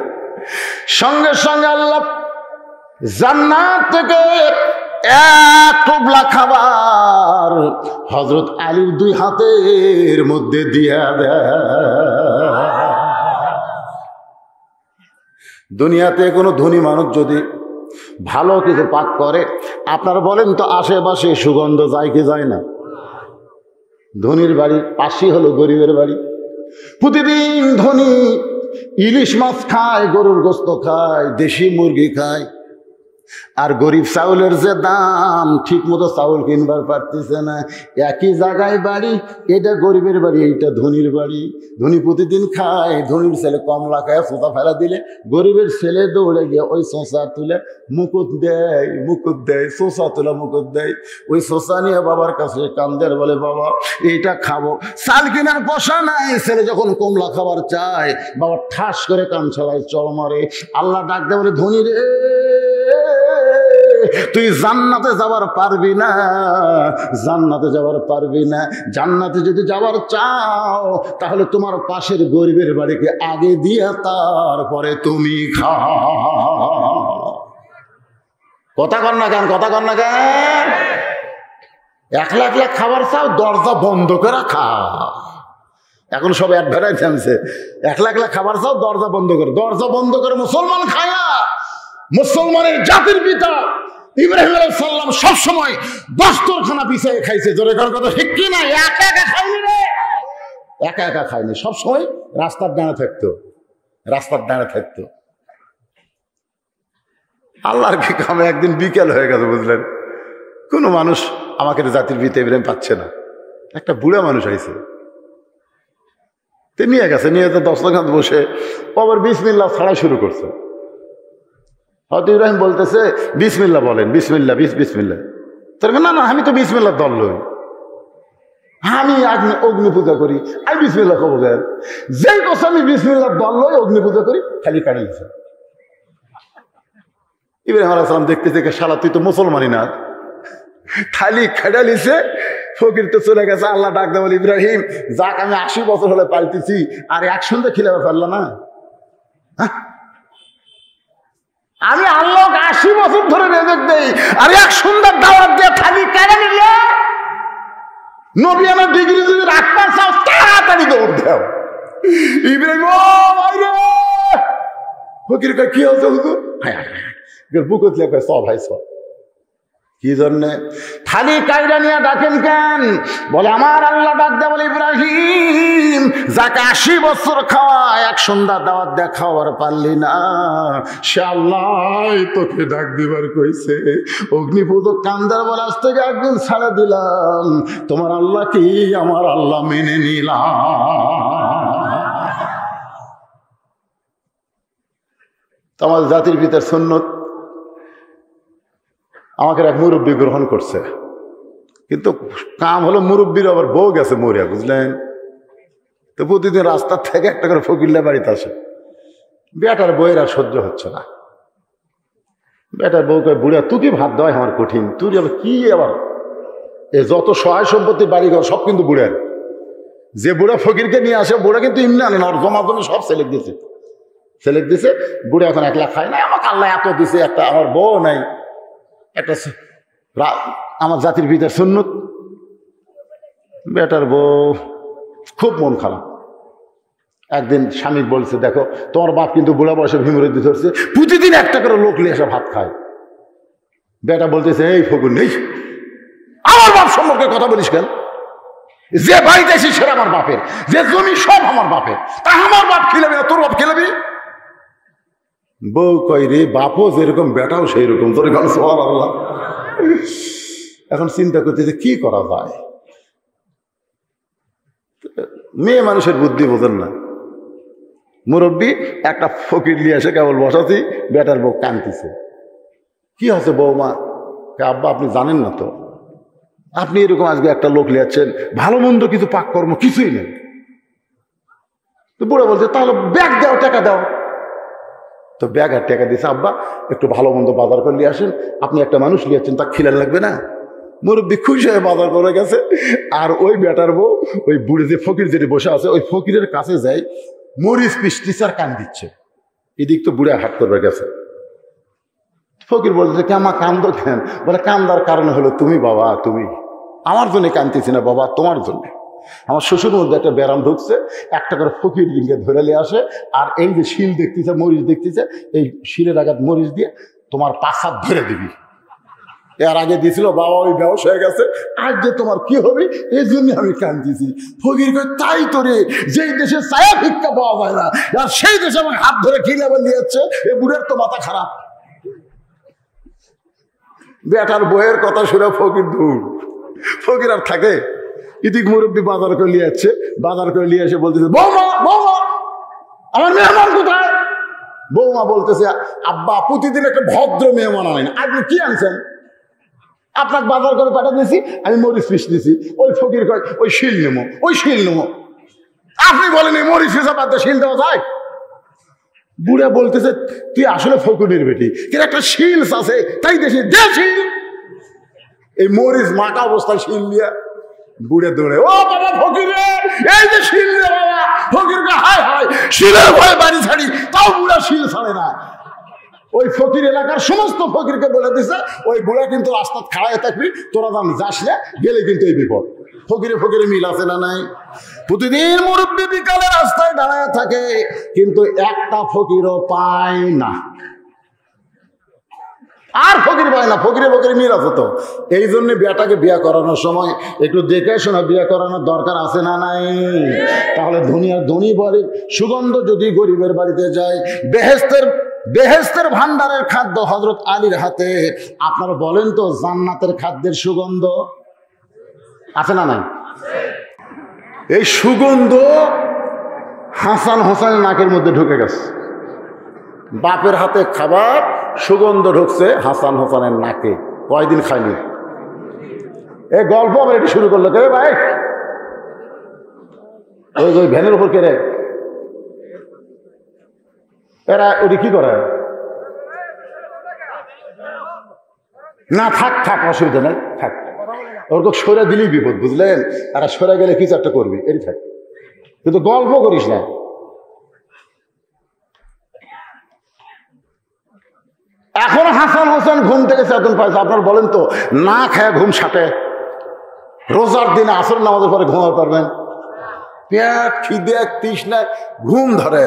সঙ্গে সঙ্গে আল্লাহ জান্নাত থেকে 1 টোপলা খাবার হযরত আলীর 2 হাতের মধ্যে দিয়া দেয়। দুনিয়াতে কোনো ধনী মানুষ যদি ভালো কিছু পাক করে, আপনারা বলেন তো আশেপাশে সুগন্ধ যায় কি যায় না? ধনীর বাড়ির পাশেই হলো গরিবের বাড়ি। প্রতিদিন ধনী ইলিশ মাছ খায়, গরুর গোস্ত খায়, দেশি মুরগি খায়, আর গরিব চাউলের যে দাম, ঠিক মতো চাউল কিনবার পারতেছে না। একই জায়গায় বাড়ি, এটা গরিবের বাড়ি, এইটা ধনীর বাড়ি। ধনী প্রতিদিন খায়, ধনীর ছেলে কমলা খায়, সোঁচা ফেলা দিলে গরিবের ছেলে দৌড়ে গিয়ে ওই সোঁচা তুলে মুকুট দেয়, মুকুট দেয়, সোঁচা তুলে মুকুট দেয়। ওই সোঁচা নিয়ে বাবার কাছে কান্দের, বলে বাবা এইটা খাবো। চাল কেনার পয়সা নাই, ছেলে যখন কমলা খাবার চায় বাবা ঠাস করে কান ছড়ায়, চল মারে। আল্লাহ ডাক দেয়, বলে ধনী রে তুই জান্নাতে যাবার পারবি না, জান্নাতে যাবার পারবি না। জান্নাতে যদি যাবার চাও তাহলে তোমার পাশের গরিবের বাড়িকে আগে দিয়া তারপরে তুমি খাও। কথা কর না কেন, কথা কর না কেন? একলা একলা খাবার চাও, দরজা বন্ধ করে খাও। এখন সব অ্যাডভার্টাইজ আনছে, একলা একলা খাবার চাও, দরজা বন্ধ করে। দরজা বন্ধ করে মুসলমান খায় না। মুসলমানের জাতির পিতা ইব্রাহিম আলাইহিস সালাম সবসময় দস্তরখানা পিছিয়ে খাইছে। জোরে কার কথা ঠিক কি না? একা একা খাইনি রে, একা একা খাইনি, সবসময় রাস্তার ডানে থাকতো, রাস্তার ডানে থাকতো। আল্লাহর কি কামে একদিন বিকেল হয়ে গেছে, বুঝলেন? কোনো মানুষ আমাকে জাতির পিতা ইব্রাহিম পাচ্ছে না, একটা বুড়া মানুষ আইছে, নিয়ে গেছে, নিয়ে তো দস্তরখানা বসে আবার বিসমিল্লাহ ছাড়া শুরু করছে। হয়তো ইব্রাহিম বলতেছে বিসমিল্লাহ বলেন, বিসমিল্লাহ, বিসমিল্লাহ। তার না না, আমি তো বিসমিল্লাহ দল লই, আমি অগ্নি পূজা করি, আমি বিসমিল্লাহ কব গেল। যেই কথা আমি বিসমিল্লাহ দল লই, অগ্নি পূজা করি, খালি কাটে গেছে। ইব্রাহিম আলাইহিস সালাম দেখতে থেকে, শালা তুই তো মুসলমানই না, খালি খেডা লিছে। ফকির তো চলে গেছে। আল্লাহ ডাক দেয়, বলে ইব্রাহিম যাক, আমি 80 বছর হলে পাল্টেছি, আর এক সন্ধ্যা খিলাবে পারল না। আমি আল্লাহ 80 বছর ধরে রেজেক দেই, আর এক সুন্দর দাওয়াত দিয়ে খালি কেন নিলে? নবিয়ানা ডিগ্রি যদি রাখবার চাও তাড়াতাড়ি দৌড় দাও। ইব্রাহিম ও ভাই রে, ফকির কয় কি হচ্ছে হুজুর? বুকত লেখা সব ভাই সব। কি জন্যে? খালি কায়দা নিয়ে ডাকেন কেন? বলে আমার আল্লাহ ডাক দেয়, বলে ইব্রাহিম যাকে 80 বছর খাওয়ায় এক সন্ধ্যা দাওয়াত দেয়া খাওয়ার পারলি না, সে আল্লাহ তোকে ডাক দিবার কইছে। অগ্নিপূজক কান্দার বলে আজ থেকে একদিন ছাড়া দিলাম, তোমার আল্লাহ কি আমার আল্লাহ মেনে নিলাম। আমার জাতির পিতার সুন্নত। আমাকে এক মুরব্বী গ্রহণ করছে, কিন্তু কাম হলো মুরব্বীর আবার বউ গেছে মরিয়া, বুঝলেন তো। প্রতিদিন রাস্তার থেকে একটা করে ফকিল্লা বাড়িতে আসে। বেটার বউয়ের আর সহ্য হচ্ছে না। বেটার বউ কয় বুড়া তুই কি ভাত দেওয়াই আমার কঠিন, তুই আবার কি আবার এ যত সহায় সম্পত্তি বাড়িঘর সব কিন্তু বুড়ার। যে বুড়া ফকিরকে নিয়ে আসে বুড়া কিন্তু ইমনি আনে না, ওর জমা জমি সব সেলেক্ট দিছে। বুড়া এখন একলা খায় না, আমাকে আল্লাহ এত দিছে, একটা আমার বউ নাই, একটা আমার জাতির পিতার সুন্নত। বেটার বউ খুব মন খারাপ। একদিন স্বামী বলছে দেখো তোমার বাপ কিন্তু বুড়া বয়সে ভীমরুদ্ধি ধরছে, প্রতিদিন একটা করে লোক নিয়ে এসে ভাত খায়। বেটা বলতেছে এই ফকুর নেই, আমার বাপ সম্পর্কে কথা বলিস কেন? যে বাড়িতে এসে সেটা আমার বাপের, যে জমি সব আমার বাপের, তা আমার বাপ খেলাবি না তোর বাপ খেলাবি? বউ কয় রে বাপও যেরকম বেটাও সেই রকম, তোর গান সুবহানাল্লাহ। এখন চিন্তা করতেছে কি করা যায়। মেয়ে মানুষের বুদ্ধি বোঝেন না। মুরব্বী একটা ফকির নিয়ে এসে কেবল বসাচ্ছি, বেটার বউ কাঁদতেছে। কি হচ্ছে বৌমা? আব্বা আপনি জানেন না তো, আপনি এরকম আজকে একটা লোক লিয়াচ্ছেন, ভালো মন্দ কিছু পাককর্ম কিছুই নেই। তো বুড়া বলছে তাহলে ব্যাগ দাও, টাকা দাও। তো ব্যাগ আর টাকা দিয়েছে, আব্বা একটু ভালো মন্দ বাজার করে নিয়ে আসেন, আপনি একটা মানুষ লিয়াচ্ছেন তা খিলান লাগবে না। মুরব্বী খুশি হয়ে বাজার করে গেছে। আর ওই বেটার বউ ওই বুড়ে যে ফকির যেটি বসে আছে ওই ফকিরের কাছে যাই মরিচ পিসটিস আর কান দিচ্ছে। এদিক তো বুড়ে হাট করবে গেছে। ফকির বলছে কে আমার কান্দ কেন? বলে কান্দার কারণ হলো তুমি বাবা, তুমি আমার জন্য কান্দতেছি না বাবা, তোমার জন্য। আমার শ্বশুর মধ্যে একটা ব্যারাম ঢুকছে, একটা করে ফকির দিনকে ধরে নিয়ে আসে, আর এই যে শিল দেখতেছে, মরিচ দেখতেছে, এই শিলের আঘাত মরিচ দিয়ে তোমার পাছাত ধরে দিবি। এর আগে দিয়েছিল বাবা ওই ব্যবসা হয়ে গেছে, আজ যে তোমার কি হবে এই জন্য আমি কান্দিছি। ফকির কই তাই তোরে, যেই দেশে ছায়া ভিক্ষা পাওয়া যায় না আর সেই দেশে আমাকে হাত ধরে খিলে আবার নিয়ে যাচ্ছে, এ বুড়ের তো মাথা খারাপ। বেটার বইয়ের কথা শুনে ফকির দূর, ফকির আর থাকে। ইদিক মুরব্বী বাজার করে নিয়ে যাচ্ছে, বাজার করে নিয়ে এসে বলতেছে বৌমা বৌমা আমার মেহমান কোথায়? বৌমা বলতেছে আব্বা প্রতিদিন একটা ভদ্র মেহমান আনেন, আপনি কি আনছেন? আপনাকে বাজার করে পাঠা দিয়েছি, আমি মরিচ পিস দিয়েছি। ওই ফকির কয় ওই শিল নেবো, ওই শিল নেবো। আপনি বলেন এই মরিচ পিসা বাদ শিল দেওয়া যায়? বুড়া বলতেছে তুই আসলে ফকুরের বেটি, কিন্তু একটা শিল আছে তাই দেশে দে শিল। এই মরিচ মাটা অবস্থায় শিল দিয়া বুড়ে দৌড়ে ও বাবা ফকির এই যে শিল রে বাবা। ফকির হায় হায় শিলের ভয়ে বাড়ি ছাড়ি, তাও বুড়া শিল ছাড়ে না। ওই ফকির এলাকার সমস্ত ফকিরকে বলে দিছে ওই বুড়া কিন্তু রাস্তা খাড়ায় থাকবি, তোরা দাম যাস না, গেলে কিন্তু এই বিপদ। ফকিরে ফকিরে মিল আছে না নাই? প্রতিদিন মুরব্বী বিকালে রাস্তায় দাঁড়ায় থাকে, কিন্তু একটা ফকিরও পায় না। আর ফকির পায় না, ফকিরে ফকিরে মিল আছে তো। এই জন্য বিয়াটাকে বিয়া করানোর সময় একটু দেখে শোনা বিয়া করানোর দরকার আছে না নাই? তাহলে দুনিয়ার ধনী বাড়ির সুগন্ধ যদি গরিবের বাড়িতে যায়, বেহেশতের ভান্ডারের খাদ্য হযরত আলীর হাতে। আপনারা বলেন তো জান্নাতের খাদ্যের সুগন্ধ আছে না নাই? এই সুগন্ধ হাসান হোসেনের নাকের মধ্যে ঢুকে গেছে। বাপের হাতে খাবার সুগন্ধ ঢুকছে হাসান হোসেনের নাকে। কয়দিন খায়নি। এই গল্প আবার এটি শুরু করলো কে ভাই? ওই ভ্যানের উপর কে রে? এরা ওটি কি করে না? থাক থাক, অসুবিধা নেই, থাক। ওরকম সরে দিলেই বিপদ, বুঝলেন? আর সরে গেলে কিছু একটা করবি, এটি থাক, কিন্তু গল্প করিস না। এখন হাসান হোসেন ঘুম থেকে চেতন পাইছে। আপনার বলেন তো না খায় ঘুম সাটে? রোজার দিনে আসর নামাজের পরে ঘুমাতে পারবেন? পেট খিদে তৃষ্ণায় ঘুম ধরে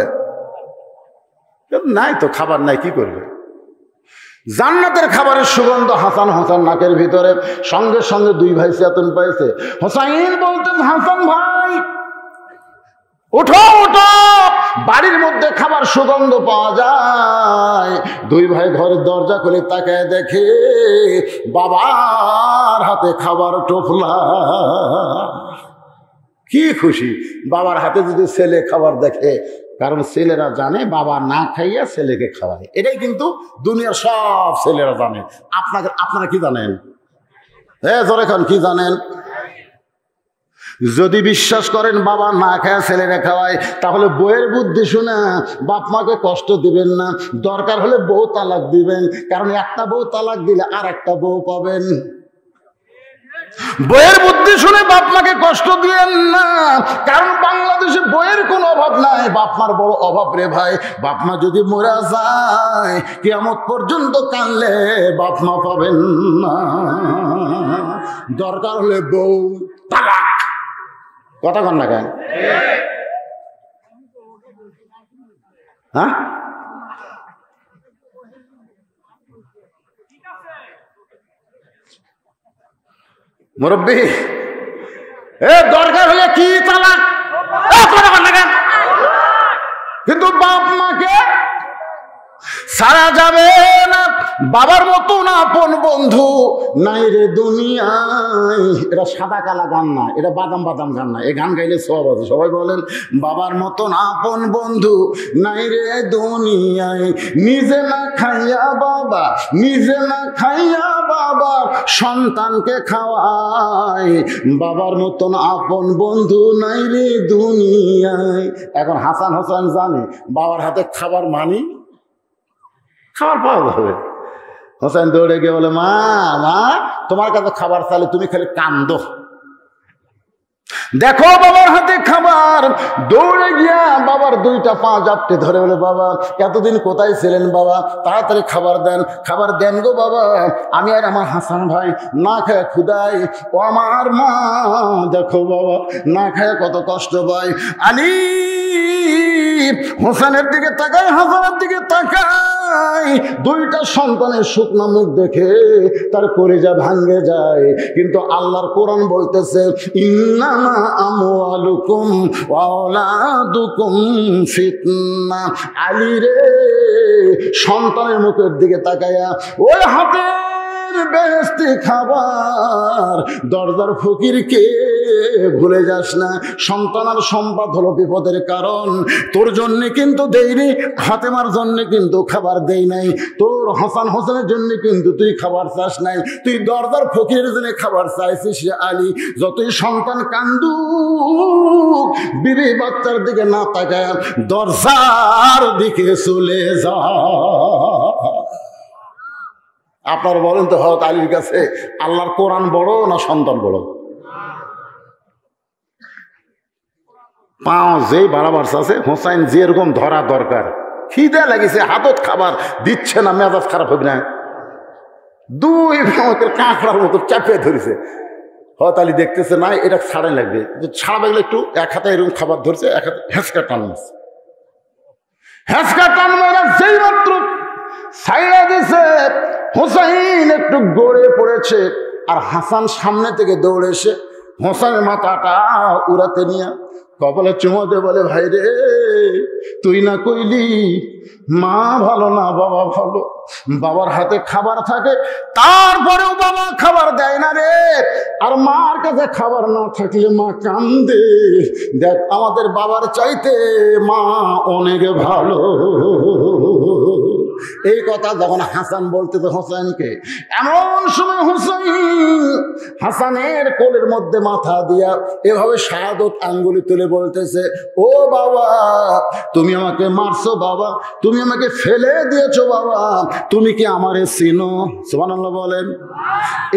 নাই তো, খাবার নাই, কি করবে? জান্নাতের খাবারের সুগন্ধ হাসান হাসান নাকের ভিতরে। সঙ্গে সঙ্গে দুই ভাই চেতন পাইছে। হোসাইন বলতেন, হাসান ভাই ওঠো ওঠো, বাড়ির মধ্যে খাবার সুগন্ধ পাওয়া যায়। দুই ভাই ঘরের দরজা খুলে তাকায় দেখে বাবার হাতে খাবার টোপলা। কি খুশি! বাবার হাতে যদি ছেলে খাবার দেখে, কারণ ছেলেরা জানে বাবা না খাইয়া ছেলেকে খাওয়ায়। এটাই কিন্তু দুনিয়ার সব ছেলেরা জানে। আপনারা কি জানেন? জোরে খান, কি জানেন? যদি বিশ্বাস করেন বাবা না খায় ছেলেরা খাওয়ায়, তাহলে বইয়ের বুদ্ধি শুনে বাপ মাকে কষ্ট দিবেন না। দরকার হলে বউ তালাক দিবেন, কারণ একটা বউ তালাক দিলে আর একটা বউ পাবেন। বইয়ের বুদ্ধি শুনে বাপ মাকে কষ্ট দিয়েন না, কারণ বাংলাদেশে বইয়ের কোনো অভাব নাই, বাপ মার বড় অভাব রে ভাই। বাপ মা যদি মরে যায়, কিয়ামত পর্যন্ত কানলে বাপ মা পাবেন না। দরকার হলে বউ তালাক। কথা কন না কেন? হ্যাঁ, মুরব্বী, দরকার হলে কি তালাক? কিন্তু বাপ মাকে সারা যাবে না। বাবার মতো না আপন বন্ধু নাই রে দুনিয়ায়। এটা সাদা কালা গান না, এটা বাদাম বাদাম গান না। এই গান গাইলে সব আছে। সবাই বলেন, বাবার মতন আপন বন্ধু নাই রে দুনিয়ায়। নিজে না খাইয়া বাবা, নিজে না খাইয়া বাবা সন্তানকে খাওয়ায়। বাবার মতন আপন বন্ধু নাই রে দুনিয়ায়। এখন হাসান হোসেন জানে বাবার হাতে খাবার মানি, খাবার পাওয়া যাবে। হোসেন দৌড়ে গিয়ে বলে, মা মা, তোমার কাছে খাবার চাইলে তুমি খালি কান্দো। দেখো বাবার হাতে খাবার। দৌড়ে গিয়া বাবার দুইটা পা জাপটে ধরে বলে, বাবা এতদিন কোথায় ছিলেন বাবা, তাড়াতাড়ি খাবার দেন, খাবার দেন গো বাবা। আমি আর আমার হাসান ভাই না খায় ক্ষুদাই। ও আমার মা, দেখো বাবা না খায় কত কষ্ট পায়। আলী হোসেনের দিকে তাকায়, হাসানের দিকে তাকায়। দুইটা সন্তানের শুকনো মুখ দেখে তার কলিজা ভাঙ্গে যায়। কিন্তু আল্লাহর কোরআন বলতেছে, ইন্নামা আমওয়ালুকুম ওয়া আওলাদুকুম ফিতনা। আলী রে, সন্তানের মুখের দিকে তাকায়া ওই হাতে বেহেশতি খাবার দরজার ফকিরকে ভুলে যাস না। সন্তান আর সম্পদ হলো বিপদের কারণ। তোর জন্য কিন্তু দেইনি, হাতেমার জন্য কিন্তু খাবার দেই নাই। তোর হাসান হোসেনের জন্য কিন্তু তুই খাবার চাস নাই, তুই দরজার ফকিরের জন্য খাবার চাইছিস। আলী, যতই সন্তান কান্দুক, বিবি বাচ্চার দিকে না তাকায় দরজার দিকে চলে যা। আপনারা বলেন তো, হযরত আলীর কাছে আল্লাহর কোরআন বড় না সন্তান বড়? পাও যেই বাড়াবার আছে, হোসাইন যেরকম ধরা দরকার, খিদে লাগিছে, হাতত খাবার দিচ্ছে না, মেজাজ খারাপ হবে না? দুই কাঁকড়ার মতো চাপিয়ে ধরেছে। হযরত আলী দেখতেছে না, এটা ছাড়াই লাগবে, ছাড়া লাগলে একটু এক হাতে এরকম খাবার ধরছে, এক হাতে হেঁচকা টান মারছে। হেঁচকা টান মারা যেই মাত্র ছাইড়া দিছে, হোসাইন একটু গড়ে পড়েছে। আর হাসান সামনে থেকে দৌড়ে এসে হোসাইনের মাথাটা উড়াতে নিয়ে কপালে চুমো দিয়ে বলে, ভাই রে, তুই না কইলি মা ভালো না বাবা ভালো? বাবার হাতে খাবার থাকে, তারপরেও বাবা খাবার দেয় না রে। আর মার কাছে খাবার না থাকলে মা কান্দে। দেখ, আমাদের বাবার চাইতে মা অনেক ভালো। এই কথা যখন হাসান বলতেছে হোসেনকে, এমন সময় হোসেন হাসানের কোলের মধ্যে মাথা দিয়া এভাবে শাহাদত আঙ্গুলি তুলে বলতেছে, ও বাবা, তুমি আমাকে মারছো বাবা, তুমি আমাকে ফেলে দিয়েছো বাবা, তুমি কি আমারে চিনো? সুবহানাল্লাহ বলেন।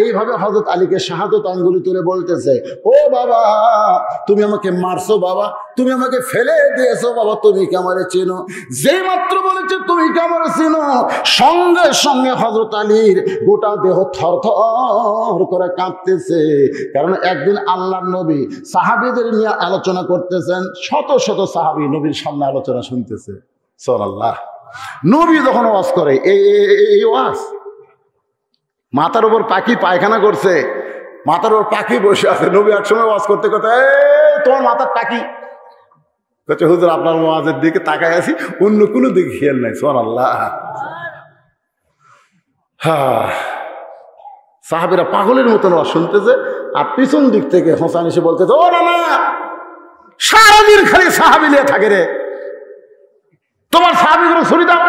এইভাবে হযরত আলীকে শাহাদত আঙ্গুলি তুলে বলতেছে, ও বাবা, তুমি আমাকে মারছো বাবা, তুমি আমাকে ফেলে দিয়েছো বাবা, তুমি কি আমারে চিনো? যেই মাত্র বলেছে তুমি কি আমারে চিনো, জন্য সঙ্গে সঙ্গে হযরত আলীর গোটা দেহ থরথর করে কাঁপতেছে। কারণ একদিন আল্লাহর নবী সাহাবীদের নিয়ে আলোচনা করতেছেন, শত শত সাহাবী নবীর সামনে আলোচনা শুনতেছে। সুবহানাল্লাহ। নবী যখন ওয়াজ করে এই ওয়াজ, মাথার উপর পাখি পায়খানা করছে, মাথার উপর পাখি বসে আছে, নবী এক সময় ওয়াজ করতে করতে তোমার মাথার পাখি বলছে, হুজুর আপনার ওয়াজের দিকে তাকায় আছি, অন্য কোনো দিকে খেয়াল নাই। সুবহানাল্লাহ। সাহাবীরা পাগলের মতন ওয়াজ শুনতেছে, আর পিছন দিক থেকে হোসেন এসে বলতেছে, ও না না, সারাদিন খালি সাহাবী নিয়ে থাকে রে, তোমার সাহাবীগুলো ছুরি দাও,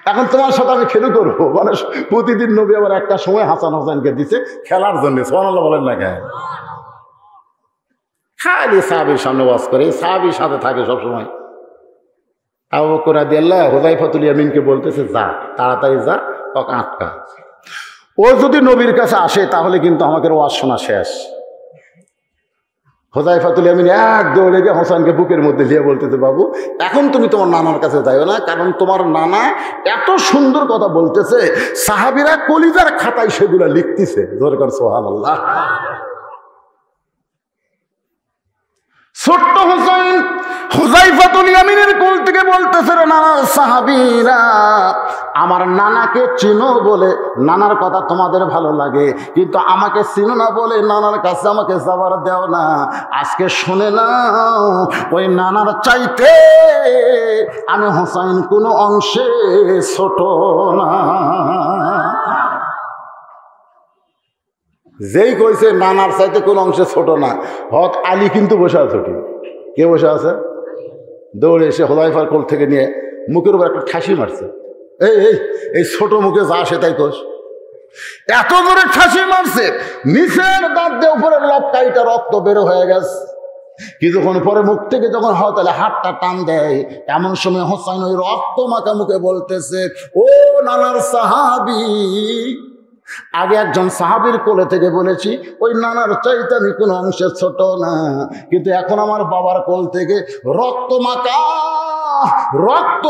এখন তোমার সাথে আমি খেলু করবো। মানে প্রতিদিন নবী আবার একটা সময় হাসান হোসেনকে দিছে খেলার জন্য। সুবহানাল্লাহ বলেন না কেন? খালি সাহাবীর সামনে ওয়াজ করে, সাহাবীর সাথে থাকে সবসময়। আবু বকর রাদিয়াল্লাহু হুযায়ফাতুল ইয়ামিনকে বলতেছে, যা তাড়াতাড়ি যা, ওকে আটকা। ও যদি নবীর কাছে আসে তাহলে কিন্তু আমাকে ওয়াজ শোনা শেষ। হুযায়ফাতুল ইয়ামিন এক দৌড়ে গিয়ে হোসেনকে বুকের মধ্যে দিয়ে বলতেছে, বাবু এখন তুমি তোমার নানার কাছে যাইও না, কারণ তোমার নানা এত সুন্দর কথা বলতেছে, সাহাবীরা কলিজার খাতায় সেগুলা লিখতেছে। জোরে কর সুবহানাল্লাহ। ছোট্ট হোসেন হুযায়ফাতুল ইয়ামিনের কোল থেকে বলতেছে, নানা সাহাবীরা আমার নানাকে চিনো বলে নানার কথা তোমাদের ভালো লাগে, কিন্তু আমাকে চিনো না বলে নানার কাছে আমাকে যাবার দেও না। আজকে শুনে নাও, ওই নানার চাইতে আমি হোসেন কোনো অংশে ছোট না। যেই কইছে নানার চাইতে কোন অংশে ছোট না, হক আলী কিন্তু বসে আছে। কে বসে আছে? দৌড়ে এসে হুযায়ফার কোল থেকে নিয়ে মুখের উপর একটা ঠাসি মারছে। এই ছোট মুখে যা আসে তাই কোষ, এত জোরে ঠাসি মারছে, নিচের দাঁত দিয়ে উপরে লপকাইটা রক্ত বের হয়ে গেছে। কিছুক্ষণ পরে মুখ থেকে যখন হয় তাহলে হাতটা টান দেয়, এমন সময় হোসেন ওই রক্ত মাখা মুখে বলতেছে, ও নানার সাহাবী, আগে একজন সাহাবীর কোলে থেকে বলেছি ওই নানার চাইতে আমি কোনো অংশে ছোট না, কিন্তু এখন আমার বাবার কোল থেকে রক্ত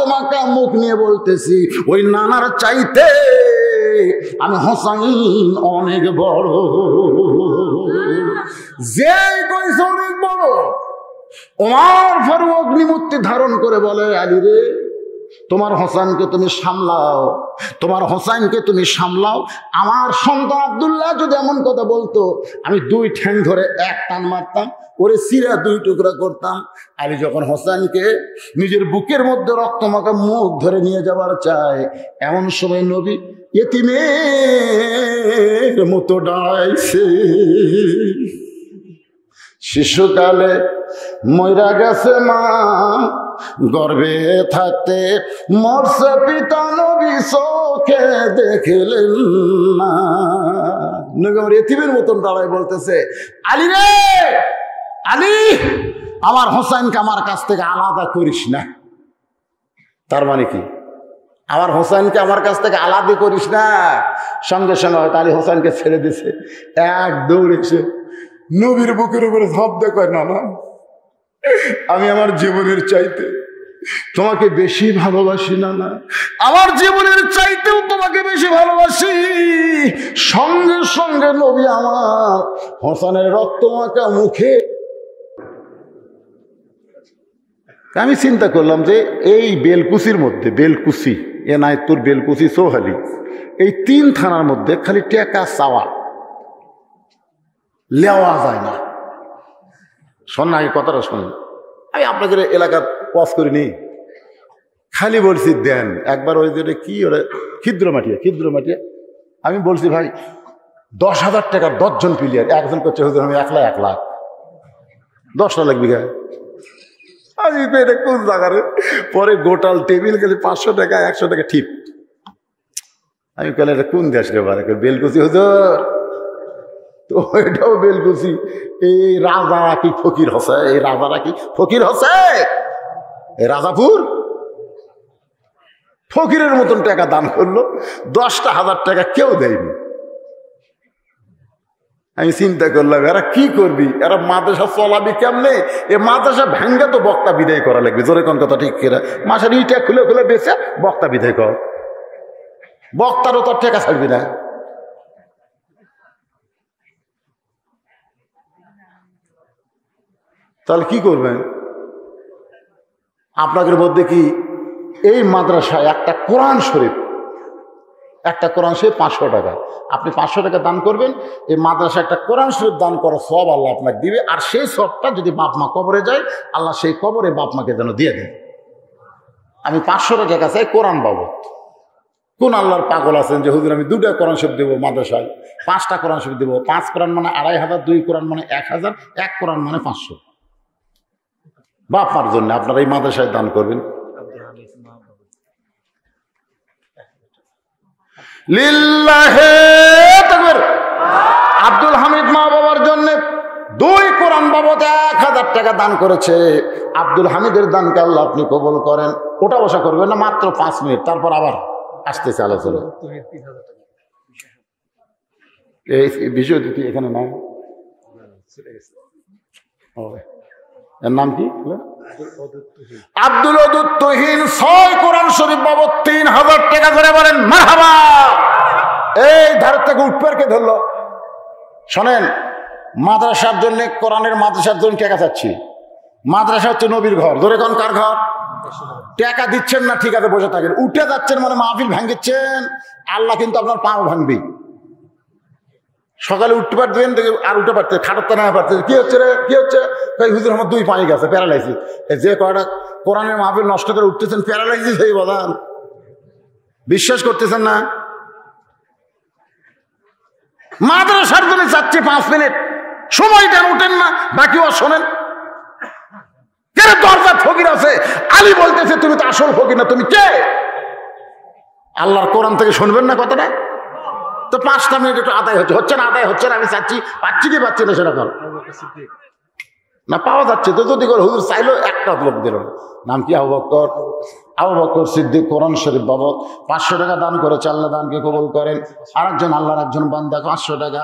মাখা মুখ নিয়ে বলতেছি ওই নানার চাইতে আমি হোসেন অনেক বড়। যে কইছে অনেক বড়, ওমর ফারুক অগ্নিমূর্তি ধারণ করে বলে, আলী রে, তোমার হোসেনকে তুমি সামলাও, তোমার হোসেনকে তুমি সামলাও। আমার সন্তান আব্দুল্লাহ যদি এমন কথা বলতো, আমি দুই ঠ্যাং ধরে এক টান মারতাম, ওরে সিরা দুই টুকরা করতাম। আলী যখন হোসেনকে নিজের বুকের মধ্যে রক্তমাখা মুখ ধরে নিয়ে যাবার চায়, এমন সময় নবী ইতিমের মতো দাঁড়াইছে। শিশুকালে মইরা গেছে মা, গর্ভে থাকতে মরছে পিতা, নবী চোখে দেখলেন না। নবী আমার এতিমের মতন দাঁড়ায় বলতেছে, আলী রে, আলী, আমার হোসেনকে আমার কাছ থেকে আলাদা করিস না। তার মানে কি? আমার হোসেনকে আমার কাছ থেকে আলাদা করিস না। সঙ্গে সঙ্গে হয়তো আলী হোসেনকে ছেড়ে দিছে, এক দৌড়েছে নবীর বুকের উপরে ঝাঁপ দেয়, না না, আমি আমার জীবনের চাইতে তোমাকে বেশি ভালোবাসি। না না, আমার জীবনের চাইতেও তোমাকে বেশি ভালোবাসি। সঙ্গে সঙ্গে নবী আমার হোসেনের রক্তমাখা মুখে, আমি চিন্তা করলাম যে এই বেলকুচির মধ্যে, বেলকুচি, এনায়েতপুর, বেলকুচি, চৌহালি, এই 3 থানার মধ্যে খালি টেকা চাওয়া লেওয়া যায় না। শোন না, এই কথাটা শোনেন, আমি আপনাদের এলাকার ওয়াজ করিনি, খালি বলছি দেন। একবার ওই যে কি ওরা ক্ষিদ্র মাটিয়া আমি বলছি, ভাই 10,000 টাকার 10 জন প্লেয়ার, একজন করছে হুজুর আমি 1 লাখ 10 লাখ বিঘা। আমি এটা কোন জায়গারে? পরে গোটাল টেবিল গেলে 500 টাকা 100 টাকা ঠিক। আমি কেন এটা কোন দেশ রে? বেলকুচি হুজুর, তো এটাও বেলকুচি। এই রাজারা কি ফকির হসে? এই রাজারা কি ফকির হসে? এই রাজাপুর ফকিরের মতন টাকা দান করলো, 10,000 টাকা কেউ দেয়নি। আমি চিন্তা করলাম এরা কি করবি, এরা মাদ্রাসা চলাবি কেমনে? এ মাদ্রাসা ভাঙ্গা তো বক্তা বিদায় করা লাগবে। জোরে কোন কথা ঠিক কিনা? মাসের ইটা খুলে খুলে বেঁচে বক্তা বিদায় কর, বক্তারও তো টেকা ছাড়বি না। তাহলে কি করবেন? আপনাদের মধ্যে কি এই মাদ্রাসায় একটা কোরআন শরীফ, একটা কোরআন শরীফ 500 টাকা, আপনি 500 টাকা দান করবেন, এই মাদ্রাসা একটা কোরআন শরীফ দান করার সব আল্লাহ আপনাকে দিবে। আর সেই সবটা যদি বাপ মা কবরে যায়, আল্লাহ সেই কবরে বাপ মাকে যেন দিয়ে দেন। আমি 500 টাকা চাই কোরআন বাবদ। কোন আল্লাহর পাগল আছেন যে হুজুর আমি 2টা কোরআন শরীফ দেবো মাদ্রাসায়, 5টা কোরআন শরীফ দেবো? 5 কোরআন মানে 2500, 2 কোরআন মানে 1000, 1 কোরআন মানে 500। বাপ মার জন্য আপনারা এই মাদ্রাসায় দান করবেন। লিল্লাহে তাকবীর। আব্দুল হামিদ মা বাবার জন্য 2 কোরআন বাবদ 1000 টাকা দান করেছে। আব্দুল হামিদের দানকে আল্লাহ আপনি কবুল করেন। ওটা বসা করবেন না, মাত্র 5 মিনিট, তারপর আবার আসতেছে আলোচনা। এই বিষয় কি এখানে নাই? এর নাম কি? আব্দুল ওদুদ তুহিন 6 কোরআন শরীফ বাবদ 3000 টাকা ধরে বলেন মারহাবা। এই ধার থেকে উঠপারকে ধরলো। শোনেন, মাদ্রাসার জন্য, কোরআনের মাদ্রাসার জন্য টাকা চাচ্ছি। মাদ্রাসা হচ্ছে নবীর ঘর। ধরে কোন কার ঘর? টাকা দিচ্ছেন না, ঠিক আছে বসে থাকেন। উঠে যাচ্ছেন মানে মাহফিল ভাঙিচ্ছেন, আল্লাহ কিন্তু আপনার পাও ভাঙবি। সকালে উঠতে পারতেন আর উঠে পারতেন, খাটাতে না পারতেন। কি হচ্ছে রে, কি হচ্ছে? হুজুর আমার 2 পানি গেছে, প্যারালাইসিস। যে কয়টা কোরআনের মাহফিল নষ্ট করে উঠতেছেন, প্যারালাইসিস হয়ে বাদান। বিশ্বাস করতেছেন না? মাদ্রাসার জন্য চাচ্ছি 5 মিনিট সময় দেন, উঠেন না, বাকিও শোনেন। কেন দরজা ফকির আছে, আলী বলতেছে তুমি তো আসল ফকির না, তুমি কে? আল্লাহর কোরআন থেকে শুনবেন না কথাটা? তো 5টা মিনিট একটু আদায় হচ্ছে না, আদায় হচ্ছে না। আমি চাচ্ছি, পাচ্ছি কি পাচ্ছি না সেরকম না, পাওয়া যাচ্ছে তো। যদি করে হুজুর চাইলো, একটা লোক দিল। নাম কি? আবু বকর। আবু বকর সিদ্দিক কোরআন শরীফ বাবদ 500 টাকা দান করেছে। আল্লাহ দানকে কবুল করেন। আরেকজন আল্লাহর একজন বান্দা 500 টাকা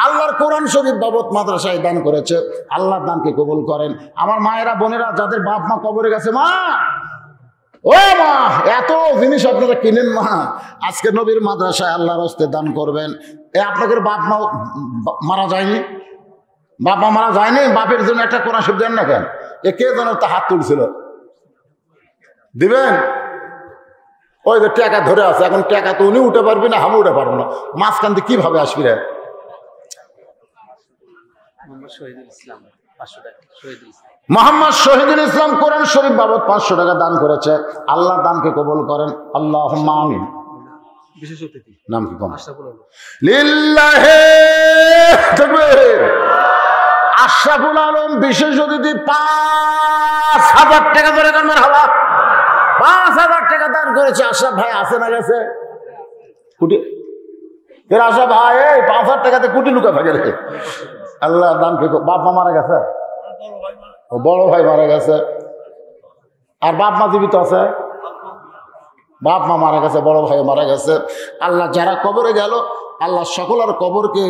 আল্লাহর কোরআন শরীফ বাবদ মাদ্রাসায় দান করেছে। আল্লাহ দানকে কবুল করেন। আমার মায়েরা বোনেরা যাদের বাপ মা কবরে গেছে, মা ও মা, এত জিনিস আপনারা কিনেন মা, আজকে নবীর মাদ্রাসায় আল্লাহর হস্তে দান করবেন। আপনাদের বাপ মা মারা যায়নি? বাপ মা মারা যায়নি? বাপের জন্য একটা কোরআন শরীফ দেন না কেন? এ কে যেন তা হাত তুলছিল, দিবেন? ওই যে টাকা ধরে আছে, এখন টাকা তো উনি উঠে পারবি না, আমি উঠে পারবো না, মাঝখান থেকে কিভাবে আসবি রে? মোহাম্মদ শহীদুল ইসলাম কোরআন শরীফ বাবদ 500 টাকা দান করেছে। আল্লাহ দানকে কবুল করেন। আল্লাহুম্মা আমিন। বিশেষ অতিথি নাম কি? কম লিল্লাহে তাকবীর। আশরাফুল আলম বিশেষ অতিথি 5000 টাকা ধরে কান মারহাবা। 5000 টাকা দান করেছে। আশরাফ ভাই আছে না গেছে? কুটি এর আশরাফ ভাই, এই 5000 টাকাতে কুটি লুকা থাকে রে। আল্লাহ দানকে, বাপ মা মারা গেছে, বড় ভাই মারা গেছে, আর বাপ মা জীবিত আছে? বাপ মা মারা গেছে, বড় ভাই মারা গেছে। আল্লাহ যারা কবরে গেল, আল্লাহ সকলের কবরকে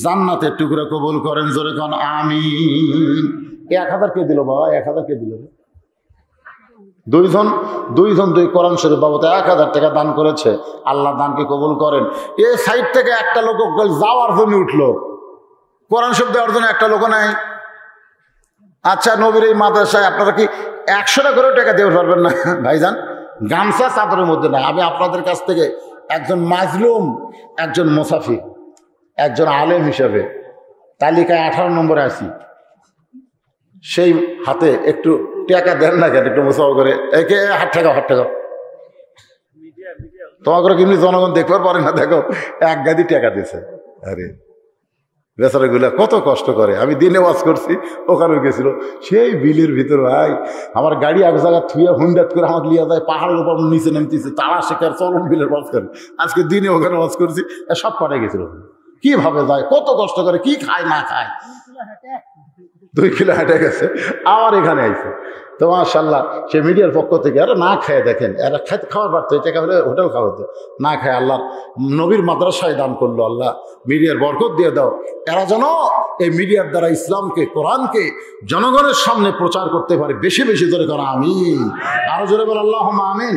জান্নাতের টুকরা কবুল করেন। জোরে কোন আমিন। 1000 কে দিল বাবা? 1000 কে দিল? 2 কোরআন শরীফ বাবদ 1000 টাকা দান করেছে। আল্লাহ দানকে কবুল করেন। এই সাইড থেকে একটা লোক যাওয়ার জন্য উঠলো, কোরআন শরীফ দেওয়ার জন্য একটা লোক নাই। আচ্ছা, নবীর এই মাদ্রাসায় আপনারা কি 100 টাকা করে টাকা দিতে পারবেন না ভাইজান? গামছা চাদরের মধ্যে না। আমি আপনাদের কাছ থেকে একজন মাজলুম, একজন মুসাফির, একজন আলেম হিসাবে তালিকায় 18 নম্বরে আছি। সেই হাতে একটু টাকা দেন না কেন? একটু মুসাফা করে একে হাত টাকা তোমাকে কিন্তু জনগণ দেখবার পারে না। দেখো, 1 গাদি টাকা দিয়েছে। আরে বেচারাগুলা কত কষ্ট করে। আমি দিনে ওয়াজ করছি, ওখানেও গেছিল, সেই বিলের ভিতর ভাই আমার গাড়ি এক জায়গায় থুয়া হুন্ডাত করে আমাকে লিয়া যায়, পাহাড়ের উপর নিচে নামতেছে, তারা শেখার চরম বিলের ওয়াজ করে। আজকে দিনে ওখানে ওয়াজ করছি, সব পাঠে গেছিল। কিভাবে যায়, কত কষ্ট করে, কি খায় না খায়। 2 কিলো হেঁটে গেছে, আবার এখানে আইছে। তো মাশাআল্লাহ সে মিডিয়ার পক্ষ থেকে এরা না খেয়ে দেখেন, এরা খাওয়ার পারতো, এই টাকা হলে হোটেল খাওয়াতো, না খায় আল্লাহ নবীর মাদ্রাসায় দান করলো। আল্লাহ মিডিয়ার বরকত দিয়ে দাও, এরা যেন এই মিডিয়ার দ্বারা ইসলামকে, কোরআনকে জনগণের সামনে প্রচার করতে পারে। বেশি বেশি জোরে করো আমিন, আরো জোরে বলো আল্লাহুম্মা আমিন।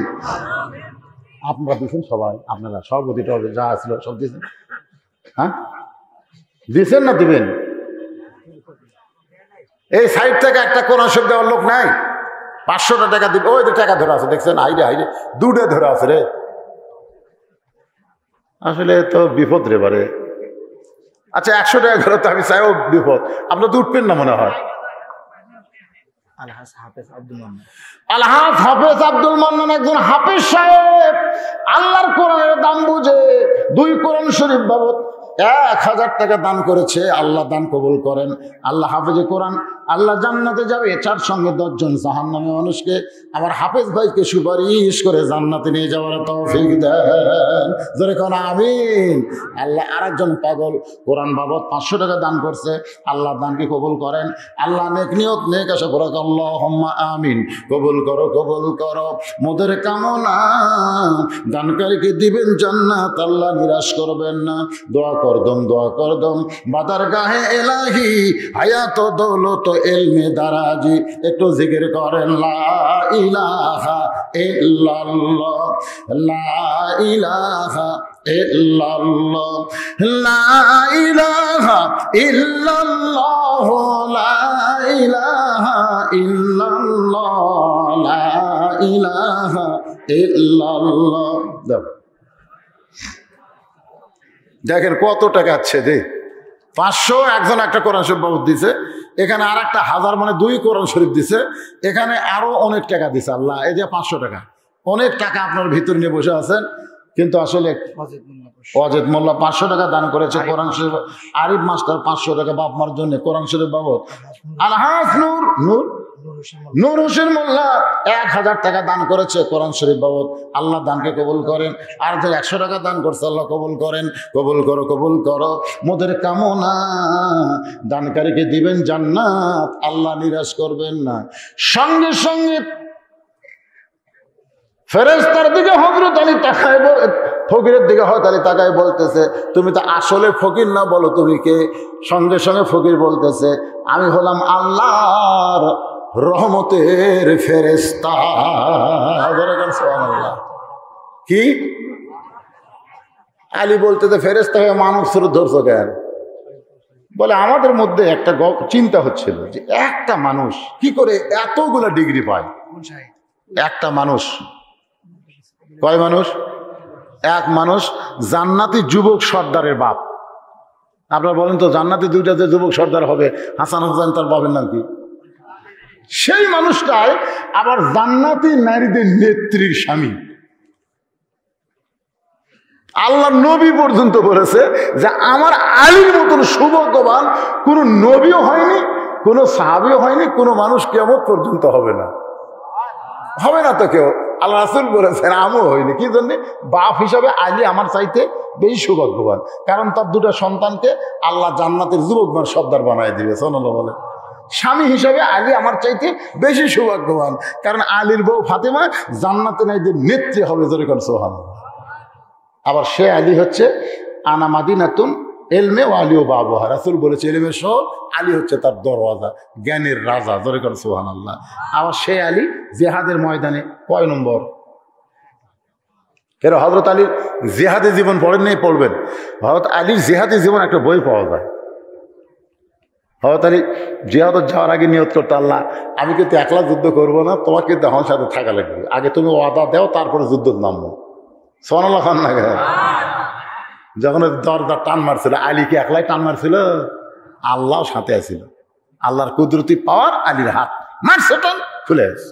আপনারা দিচ্ছেন সবাই, আপনারা সভাপতিটা যা আসলো সব দিচ্ছেন, হ্যাঁ দিচ্ছেন না দিবেন? এই সাইড থেকে একটা কোরআন শরীফ দেওয়ার লোক নাই? 500 টাকা দিবে, ওই যে টাকা ধরে আছে দেখছেন, হাইরে হাইরে দুটো ধরে আছে রে। আসলে তো বিপদ রে বারে। আচ্ছা 100 টাকা ধরে তো আমি চাইও বিপদ, আপনার তো উঠবেন না মনে হয়। আলহাজ হাফেজ আব্দুল মান্নান একজন হাফেজ সাহেব, আল্লাহর কোরআনের দাম বুঝে 2 কোরআন শরীফ বাবদ 1000 টাকা দান করেছে। আল্লাহ দান কবুল করেন। আল্লাহ হাফেজে কোরআন, আল্লাহ জান্নাতে যাবে, 4 সঙ্গে 10 জন জাহান্নামী মানুষকে আমার হাফেজ ভাইকে সুপারিশ করে জান্নাতে নিয়ে যাওয়ার তৌফিক দেন, জোরে কোন আমিন। আল্লাহ আরেকজন পাগল কোরআন বাবদ 500 টাকা দান করছে, আল্লাহ দানকে কবুল করেন। আল্লাহ নেক নিয়ত নেক আশা করে আল্লাহুম্মা আমিন, কবুল করো কবুল করো। মোদের কামনা দানকারীকে দিবেন জান্নাত, আল্লাহ নিরাশ করবেন না। দোয়া করদম দোয়া করদম বাদার গাহে এলাহি, হায়াত দৌলত এলমে দারাজি। একটু জিকির করেন লা ইলাহা ইল্লাল্লাহ, লা ইলাহা ইল্লাল্লাহ, লা ইলাহা ইল্লাল্লাহ, লা ইলাহা ইল্লাল্লাহ, লা ইলাহা ইল্লাল্লাহ। দেখেন কত টাকা আছে রে, 500 একজন একটা কোরআন শরীফ বাবদ দিছে, এখানে আর একটা 1000 মানে 2 কোরআন শরীফ দিছে, এখানে আরো অনেক টাকা দিছে আল্লাহ। এই যে 500 টাকা, অনেক টাকা আপনার ভিতর নিয়ে বসে আছেন, কিন্তু আসলে অজিত মোল্লা 500 টাকা দান করেছে কোরআন শরীফ। আরিফ মাস্টার 500 টাকা বাপ মার জন্য কোরআন শরীফ বাবদ। আলহাজ নূর হোসেন মোল্লা 1000 টাকা দান করেছে কোরআন শরীফ বাবদ। আল্লাহ দানকে কবুল করেন। আর যে 100 টাকা দান করছে আল্লাহ কবুল করেন, কবুল করো কবুল করো। মোদের কামনা দানকারীকে দিবেন জান্নাত, আল্লাহ নিরাশ করবেন না। সঙ্গে সঙ্গে ফেরেশতার দিকে হযরত আলী তাকায়, ফকিরের দিকে হযরত আলী তাকায় বলতেছে, তুমি তো আসলে ফকির না, বলো তুমি কে? সঙ্গে সঙ্গে ফকির বলতেছে, আমি হলাম আল্লাহর রহমতের ফেরেশতা। সুবহানাল্লাহ। কি আলী বলতেছে, ফেরেশতা হয়ে মানব স্বরূপ ধরছো কেন? বলে আমাদের মধ্যে একটা চিন্তা হচ্ছিল যে একটা মানুষ কি করে এতগুলা ডিগ্রি পায়। একটা মানুষ, কয় মানুষ? এক মানুষ জান্নাতি যুবক সর্দারের বাপ। আপনারা বলেন তো জান্নাতি 2টা যে যুবক সর্দার হবে, হাসান হোসেন তার বাপের নাম কি? সেই মানুষটাই আবার জান্নাতি নারীদের নেত্রীর স্বামী। আল্লাহ নবী পর্যন্ত বলেছে যে আমার আলীর মতন সৌভাগ্যবান কোন নবীও হয়নি, কোন সাহাবীও হয়নি, কোন মানুষ কিয়ামত পর্যন্ত হবে না, হবে না তো কেউ। আল্লাহ রাসূল বলেছেন আমিও হইনি। কি জন্য? বাপ হিসাবে আলী আমার চাইতে বেশি সৌভাগ্যবান, কারণ তার 2টা সন্তানকে আল্লাহ জান্নাতের যুবক সর্দার বানায় দিবে। সুবহানাল্লাহ বলে। স্বামী হিসাবে আলী আমার চাইতে বেশি সৌভাগ্যবান, কারণ আলীর বউ ফাতেমা জান্নাতে নাইদের নেত্রী হবে। যেরকম সুবহানাল্লাহ। আবার সে আলী হচ্ছে আনা মাদিনাতুন এলমে ও আলী ও বাবুহা। রাসূল বলেছে এলমের শহর, আলী হচ্ছে তার দরওয়াজা, জ্ঞানের রাজা। যেরকম সুবহানাল্লাহ। আবার সে আলী জিহাদের ময়দানে কয় নম্বর? এর হযরত আলীর জিহাদি জীবন পড়েন নেই, পড়বেন। হযরত আলীর জিহাদি জীবন একটা বই পাওয়া যায়। হযরত আলী জিহাদত যাওয়ার আগে নিয়ত করতে, আল্লাহ আমি কিন্তু একলা যুদ্ধ করবো না, তোমাকে কিন্তু আমার সাথে থাকা লাগবে, আগে তুমি ওয়াদা দাও, তারপরে যুদ্ধ নামবো। সুবহানাল্লাহ খান না? যখন দরজা টান মারছিল, আলী কি একলাই টান মারছিল? আল্লাহ সাথে আছিল। আল্লাহর কুদরতি পাওয়ার, আলীর হাত মারছে, টান খুলে গেছে।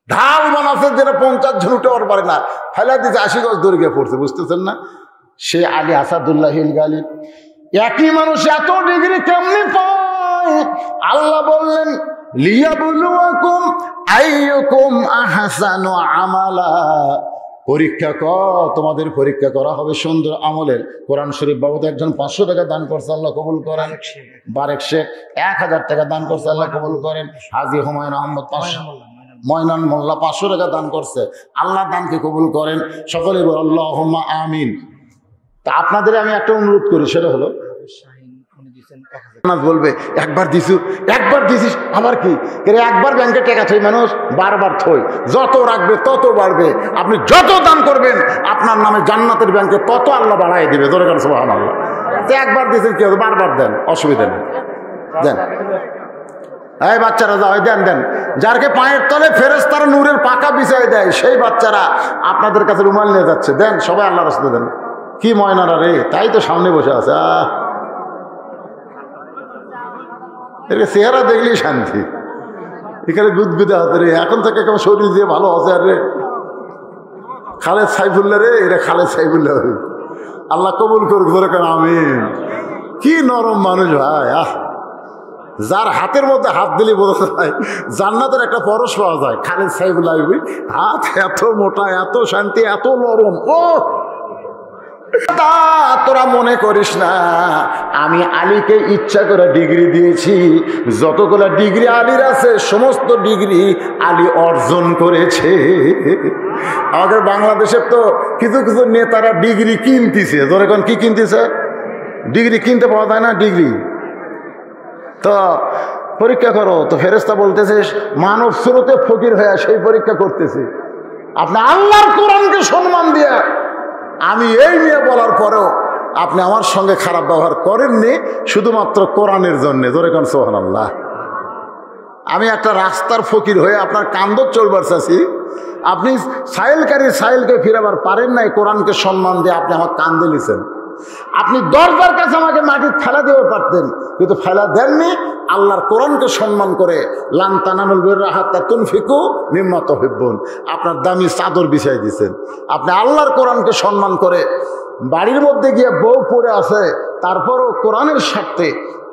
ঢাল বানাচ্ছে যেটা 50 জন উঠে ওর পারে না, ফেলা দিচ্ছে 80 গজ দূরে গিয়ে পড়ছে। বুঝতেছেন না? সে আলী আসাদুল্লাহ গালিব। একই মানুষ এত ডিগ্রি কেমনি পায়? আল্লাহ বললেন লিয়াবলুয়াকুম আইয়ুকুম আহসানু আমালা। পরীক্ষা তোমাদের পরীক্ষা করা হবে সুন্দর আমলের। কোরআন শরীফ বাবদ একজন 500 টাকা দান করছে, আল্লাহ কবুল করেন। বারেক শেখ 1000 টাকা দান করছে, আল্লাহ কবুল করেন। হাজী হুমায়ুন আহমদ ময়নান মোল্লা 500 টাকা দান করছে, আল্লাহ দানকে কবুল করেন। সকলে বল আল্লাহুম্মা আমিন। তা আপনাদের আমি একটা অনুরোধ করি, সেটা হলো বলবে একবার দিছিস আবার কি, একবার ব্যাংকে টাকা থই মানুষ বারবার থই, যত রাখবে তত বাড়বে। আপনি যত দান করবেন আপনার নামে জান্নাতের ব্যাংকে তত আল্লাহ বাড়াই দিবে। ধরে গেল সুবহানাল্লাহ। একবার দিয়েছেন কি হবে, বারবার দেন, অসুবিধা নেই, দেন। এই বাচ্চারা যাও, দেন। যারকে পায়ের তলে ফেরেশতারা নূরের পাকা বিছাই দেয়, সেই বাচ্চারা আপনাদের কাছে রুমাল নিয়ে যাচ্ছে, দেন সবাই আল্লাহর রাস্তায় দেন। কি ময়নারা রে, তাই তো সামনে বসে আছে। চেহারা দেখলেই শান্তি, এখানে গুদগুদে হাতে রে, এখন থেকে কেমন শরীর দিয়ে ভালো আছে। আর রে খালেদ সাইফুল্লাহ রে, এটা খালেদ সাইফুল্লাহ, আল্লাহ কবুল করুক। ধরে কেন আমিন। কি নরম মানুষ ভাই, যার হাতের মধ্যে হাত দিলে বোঝা যায় জান্নাতের একটা পরশ পাওয়া যায়। খালেদ সাইফুল্লাহ হাত এত মোটা, এত শান্তি, এত নরম। ও তোরা মনে করিস না আমি আলীকে ইচ্ছা করে ডিগ্রি দিয়েছি। যতগুলা ডিগ্রি আলীর আছে সমস্ত ডিগ্রি আলী অর্জন করেছে। আমাদের বাংলাদেশের তো কিছু কিছু নেতারা ডিগ্রি কিনতেছে। ধরে এখন কি কিনতেছে, ডিগ্রি কিনতে পাওয়া যায় না ডিগ্রি। তো পরীক্ষা করো, তো ফেরেশতা বলতেছে মানব স্রোতে ফকির হয়ে সেই পরীক্ষা করতেছে। আপনি আল্লাহর কোরআনকে সম্মান দিয়ে, আমি এই নিয়ে বলার পরেও আপনি আমার সঙ্গে খারাপ ব্যবহার করেননি শুধুমাত্র কোরআনের জন্য। ধরে কোন সুবহানাল্লাহ। আমি একটা রাস্তার ফকির হয়ে আপনার কান্দ চলবার চাচ্ছি, আপনি সাইলকে ফিরাবার পারেন নাই। কোরআনকে সম্মান দিয়ে আপনি আমার কান্দে লিছেন। আপনি দরজার কাছে আমাকে মাটির ফেলা দিতে পারতেন, কিন্তু ফেলা দেননি। আল্লাহর কোরআনকে সম্মান করে লান তানালুল বিররা হাত্তা তুনফিকু মিম্মা তুহিব্বুন, আপনার দামি চাদর বিছাই দিয়েছেন। আপনি আল্লাহর কোরআনকে সম্মান করে বাড়ির মধ্যে গিয়ে বউ পড়ে আছে, তারপরও কোরআনের স্বার্থে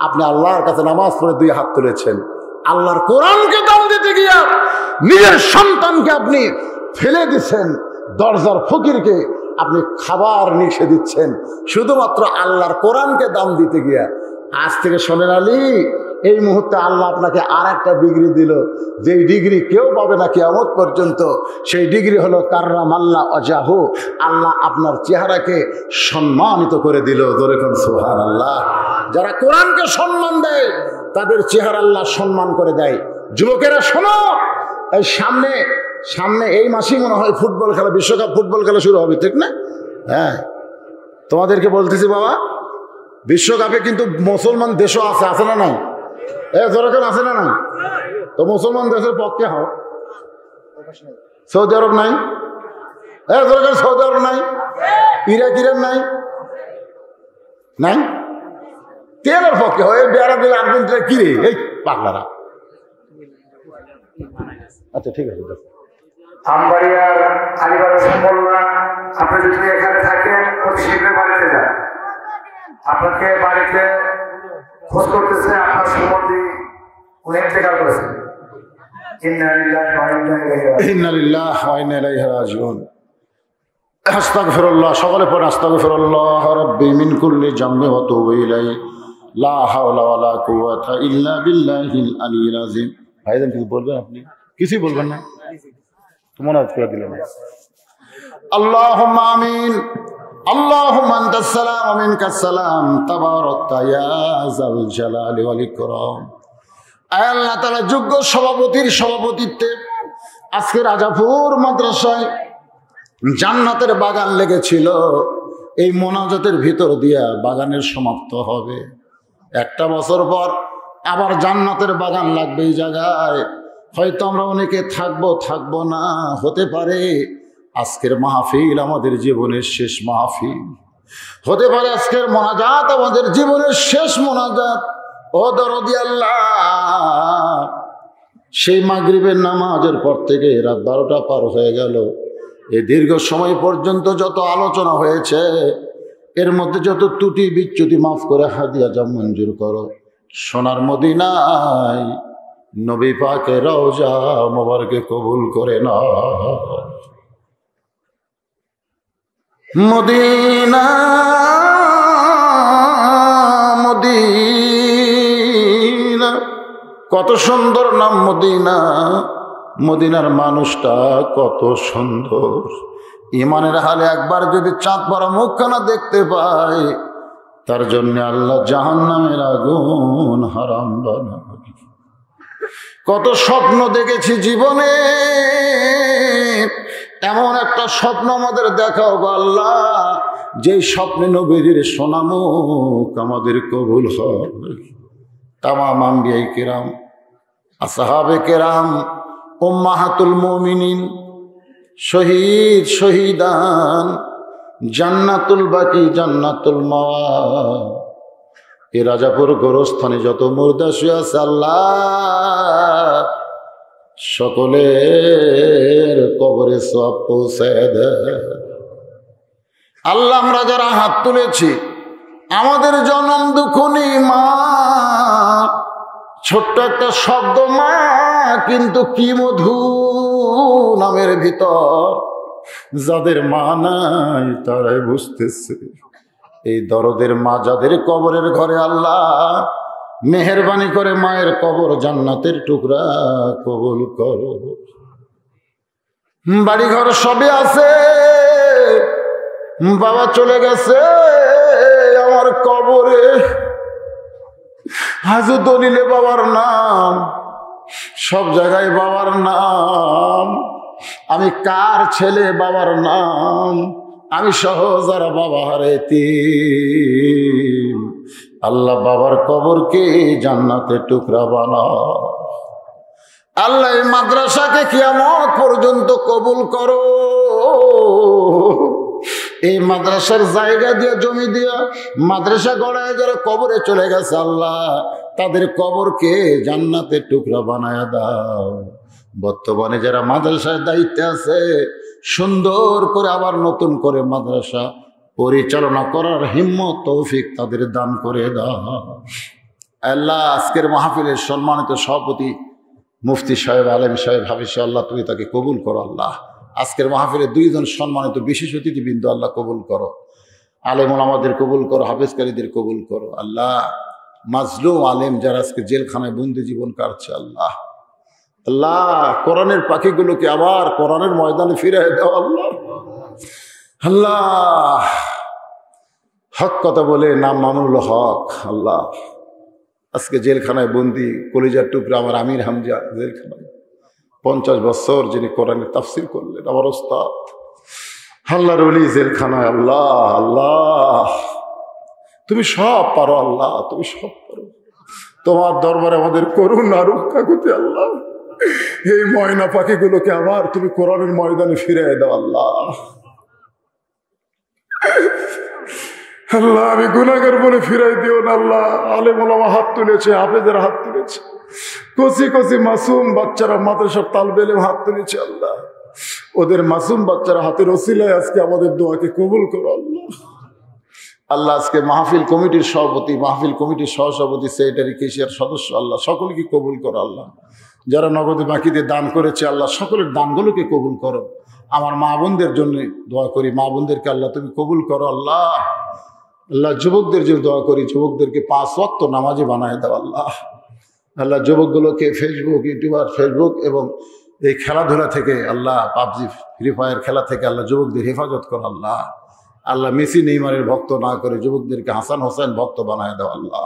আপনি আল্লাহর কাছে নামাজ পড়ে 2 হাত তুলেছেন। আল্লাহর কোরআনকে দাম দিতে গিয়া নিজের সন্তানকে আপনি ফেলে দিচ্ছেন, দরজার ফকিরকে আপনি খাবার নিষে দিচ্ছেন শুধুমাত্র আল্লাহর কোরআনকে দাম দিতে গিয়া। আজ থেকে শোনেন আলী, এই মুহূর্তে আল্লাহ আপনাকে আর একটা ডিগ্রি দিল, যেই ডিগ্রি কেউ পাবে না কিয়ামত পর্যন্ত। সেই ডিগ্রি হলো কাররামাল্লাহ ওয়াজহু, আল্লাহ আপনার চেহারাকে সম্মানিত করে দিল। ধরে কোন সুবহানাল্লাহ। যারা কোরআনকে সম্মান দেয় তাদের চেহারা আল্লাহ সম্মান করে দেয়। যুবকেরা শোনো, এই সামনে এই মাসেই মনে হয় ফুটবল খেলা, বিশ্বকাপ ফুটবল খেলা শুরু হবে, ঠিক না? হ্যাঁ, তোমাদেরকে বলতেছি বাবা, বিশ্বকাপে কিন্তু মুসলমান দেশও আছে না নাই? যেরকম আছে না নাই? তো মুসলমান দেশের পক্ষে হও। সৌদি আরব নাই? যেরকম সৌদি আরব নাই? ইরান নাই? তেলের পক্ষে হয়। বেড়া দিলে আর্জেন্টিনা কিরে, এই পাগলারা। আচ্ছা ঠিক আছে।
আমবাড়িয়ার আলিবাড়ি সম্বলনা, আপনি যদি এখানে থাকেন অতি শীঘ্র বাড়িতে যান। আপনাকে বাড়িতে খোঁজ করতেছে, আপনার সম্বন্ধে উনি ইন্তেকাল করেছেন।
ইন্না লিল্লাহি ওয়া ইন্না ইলাইহি রাজিউন। আস্তাগফিরুল্লাহ, সকলে পড়ে আস্তাগফিরুল্লাহ রাব্বি মিন কুল্লি জামবি ওয়া তুবু ইলাইহি লা হাওলা ওয়া লা কুওয়াতা ইল্লা বিল্লাহিল আলিয়্যিল আযীম। ভাইজান কিছু বলবেন? আপনি কিছুই বলবেন না? মনে করে দিলেন। আল্লাহুম্মা আমিন। আল্লাহুম্মা আনতাস সালাম ওয়া মিনকাস সালাম, তাবারাকতা ইয়া যাল জালালি ওয়াল ইকরাম। আয় আল্লাহ তাআলা, যোগ্য সভাপতির সভাপতিত্বে আজকে রাজাপুর মাদ্রাসায় জান্নাতের বাগান লেগেছিল। এই মোনাজাতের ভিতর দিয়া বাগানের সমাপ্ত হবে। 1 বছর পর আবার জান্নাতের বাগান লাগবে এই জায়গায়। হয়তো আমরা অনেকে থাকবো না, হতে পারে আজকের মাহফিল আমাদের জীবনের শেষ মাহফিল, হতে পারে আজকের মোনাজাত আমাদের জীবনের শেষ মোনাজাত। ও দরদি আল্লাহ, সেই মাগরিবের নামাজের পর থেকে রাত 12টা পার হয়ে গেল। এই দীর্ঘ সময় পর্যন্ত যত আলোচনা হয়েছে, এর মধ্যে যত ত্রুটি বিচ্যুতি মাফ করে হাদিয়া যা মঞ্জুর করো। সোনার মদিনায় নবী পাকের রওজা মোবারকে কবুল করে না। মদিনা মদিনা, কত সুন্দর নাম মদিনা। মদিনার মানুষটা কত সুন্দর। ইমানের হালে একবার যদি চাঁদ পড়া মুখখানা দেখতে পায়, তার জন্য আল্লাহ জাহান্নামের আগুন হারাম বানাবে। কত স্বপ্ন দেখেছি জীবনে, এমন একটা স্বপ্ন আমাদের দেখাও গো আল্লাহ, যেই স্বপ্নে নবীর সোনামুখ আমাদের কবুল হবে। তামাম আম্বিয়ায়ে কেরাম, আসহাবে কেরাম, উম্মাহাতুল মুমিনিন, শহীদ শহীদান, জান্নাতুল বাকি জান্নাতুল মাওয়া, এ রাজাপুর গোরস্থানে যত মুর্দা শুয়ে আছে আল্লাহ, সকলের কবরে সওয়াব পৌঁছায় দেয়। আল্লাহ আমরা যারা হাত তুলেছি, আমাদের জনম দুঃখনী মা, ছোট্ট একটা শব্দ মা, কিন্তু কি মধু নামের ভিতর। যাদের মা নাই তারাই বুঝতেছে এই দরদের মা যাদের কবরের ঘরে, আল্লাহ মেহেরবানি করে মায়ের কবর জান্নাতের টুকরা কবুল করো। বাড়ি ঘর সবে আছে, বাবা চলে গেছে আমার কবরে, হাজু দলিলে বাবার নাম, সব জায়গায় বাবার নাম। আমি কার ছেলে বাবার নাম, আমি সহ যারা বাবা হারাইতি। আল্লাহ বাবার কবরকে জান্নাতের টুকরা বানাও। আল্লাহ এই মাদ্রাসাকে কিয়ামত পর্যন্ত কবুল করো। এই মাদ্রাসার জায়গা দিয়ে, জমি দিয়া মাদ্রাসা গড়ায় যারা কবরে চলে গেছে, আল্লাহ তাদের কবরকে জান্নাতের টুকরা বানায় দাও। বর্তমানে যারা মাদ্রাসার দায়িত্বে আছে, সুন্দর করে আবার নতুন করে মাদ্রাসা পরিচালনা করার হিম্মত তৌফিক তাদের দান করে দাও। আল্লাহ আজকের মাহফিলের সম্মানিত সভাপতি মুফতি সাহেব, আলেম সাহেব, হাফিজ সাহেব, আল্লাহ তুমি তাকে কবুল করো। আল্লাহ আজকের মাহফিলে দুইজন সম্মানিত বিশেষ অতিথিবৃন্দ আল্লাহ কবুল করো। আলেম ওলামাদের কবুল করো, হাফেজকারীদের কবুল করো। আল্লাহ মাজলুম আলেম যারা আজকে জেলখানায় বন্দি জীবন কাটছে, আল্লাহ আল্লাহ কোরআনের পাখিগুলোকে আবার কোরআনের ময়দানে ফিরে দাও। আল্লাহ আল্লাহ হক কথা বলে নাম মামুনুল হক, আল্লাহ আজকে জেলখানায় বন্দি কলিজার টুকরা আমার আমির হামজা জেলখানায় 50 বছর যিনি কোরআনের তাফসির করলেন, আমার ওস্তাদ আল্লাহর ওলি জেলখানায়। আল্লাহ আল্লাহ তুমি সব পারো, আল্লাহ তুমি সব পারো। তোমার দরবারে আমাদের করুণা রক্ষা করতে আল্লাহ এই ময়না পাখিগুলোকে আবার তুমি কোরআনের ময়দানে ফিরে দাও। আল্লাহ আল্লাহ আমি গুনাহগার বলে ফিরাই দিও না। আল্লাহ আলেম ওলামা হাত তুলেছে, হাফেজের হাত তুলেছে, কচি কচি মাসুম বাচ্চারা মাদ্রাসার তালবে ইলম হাত তুলেছে। আল্লাহ ওদের মাসুম বাচ্চারা হাতের ওসিলায় আজকে আমাদের দোয়াকে কবুল করো। আল্লাহ আল্লাহ আজকে মাহফিল কমিটির সভাপতি, মাহফিল কমিটির সহসভাপতি, সেক্রেটারি, কেশিয়ার সদস্য, আল্লাহ সকলকে কবুল করো। আল্লাহ যারা নগদে বাকিতে দান করেছে, আল্লাহ সকলের দানগুলোকে কবুল করো। আমার মা বোনদের জন্য দোয়া করি, মা বোনদেরকে আল্লাহ তুমি কবুল করো। আল্লাহ আল্লাহ যুবকদের জন্য দোয়া করি, যুবকদেরকে 5 ওয়াক্ত নামাজি বানায় দাও। আল্লাহ আল্লাহ যুবকগুলোকে ফেসবুক, ইউটিউবার, ফেসবুক এবং এই খেলাধুলা থেকে, আল্লাহ পাবজি, ফ্রি ফায়ার খেলা থেকে আল্লাহ যুবকদের হেফাজত করো। আল্লাহ আল্লাহ মেসি নেইমারের ভক্ত না করে যুবকদেরকে হাসান হোসেন ভক্ত বানায় দাও। আল্লাহ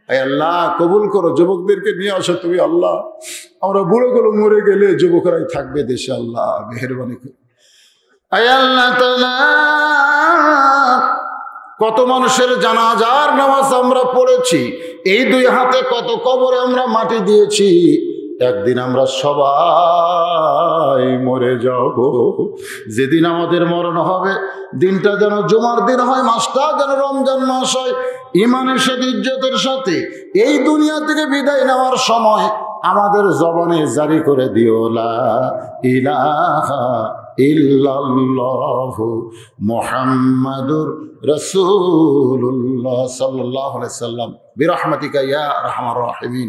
আল্লাহ কবুল করো, যুবকদেরকে নিয়ে আসো তুমি। আল্লাহ আমরা বুড়োগুলো মরে গেলে যুবকরাই থাকবে দেশে। আল্লাহ মেহেরবানি করে। আল্লাহ কত মানুষের জানাজার নামাজ আমরা পড়েছি, এই 2 হাতে কত কবরে আমরা মাটি দিয়েছি। একদিন আমরা সবাই মরে যাব। যেদিন আমাদের মরণ হবে, দিনটা যেন জুমার দিন হয়, মাসটা যেন রমজান মাস হয়। ইমানের সাথে, ইজ্জতের সাথে এই দুনিয়া থেকে বিদায় নেওয়ার সময় আমাদের জবানে জারি করে দিও লা ইলাহা ইল্লাল্লাহু মুহাম্মাদুর রাসূলুল্লাহ সাল্লাল্লাহু আলাইহি সাল্লাম বিরহমাতিকা ইয়া আরহামার রাহিমিন।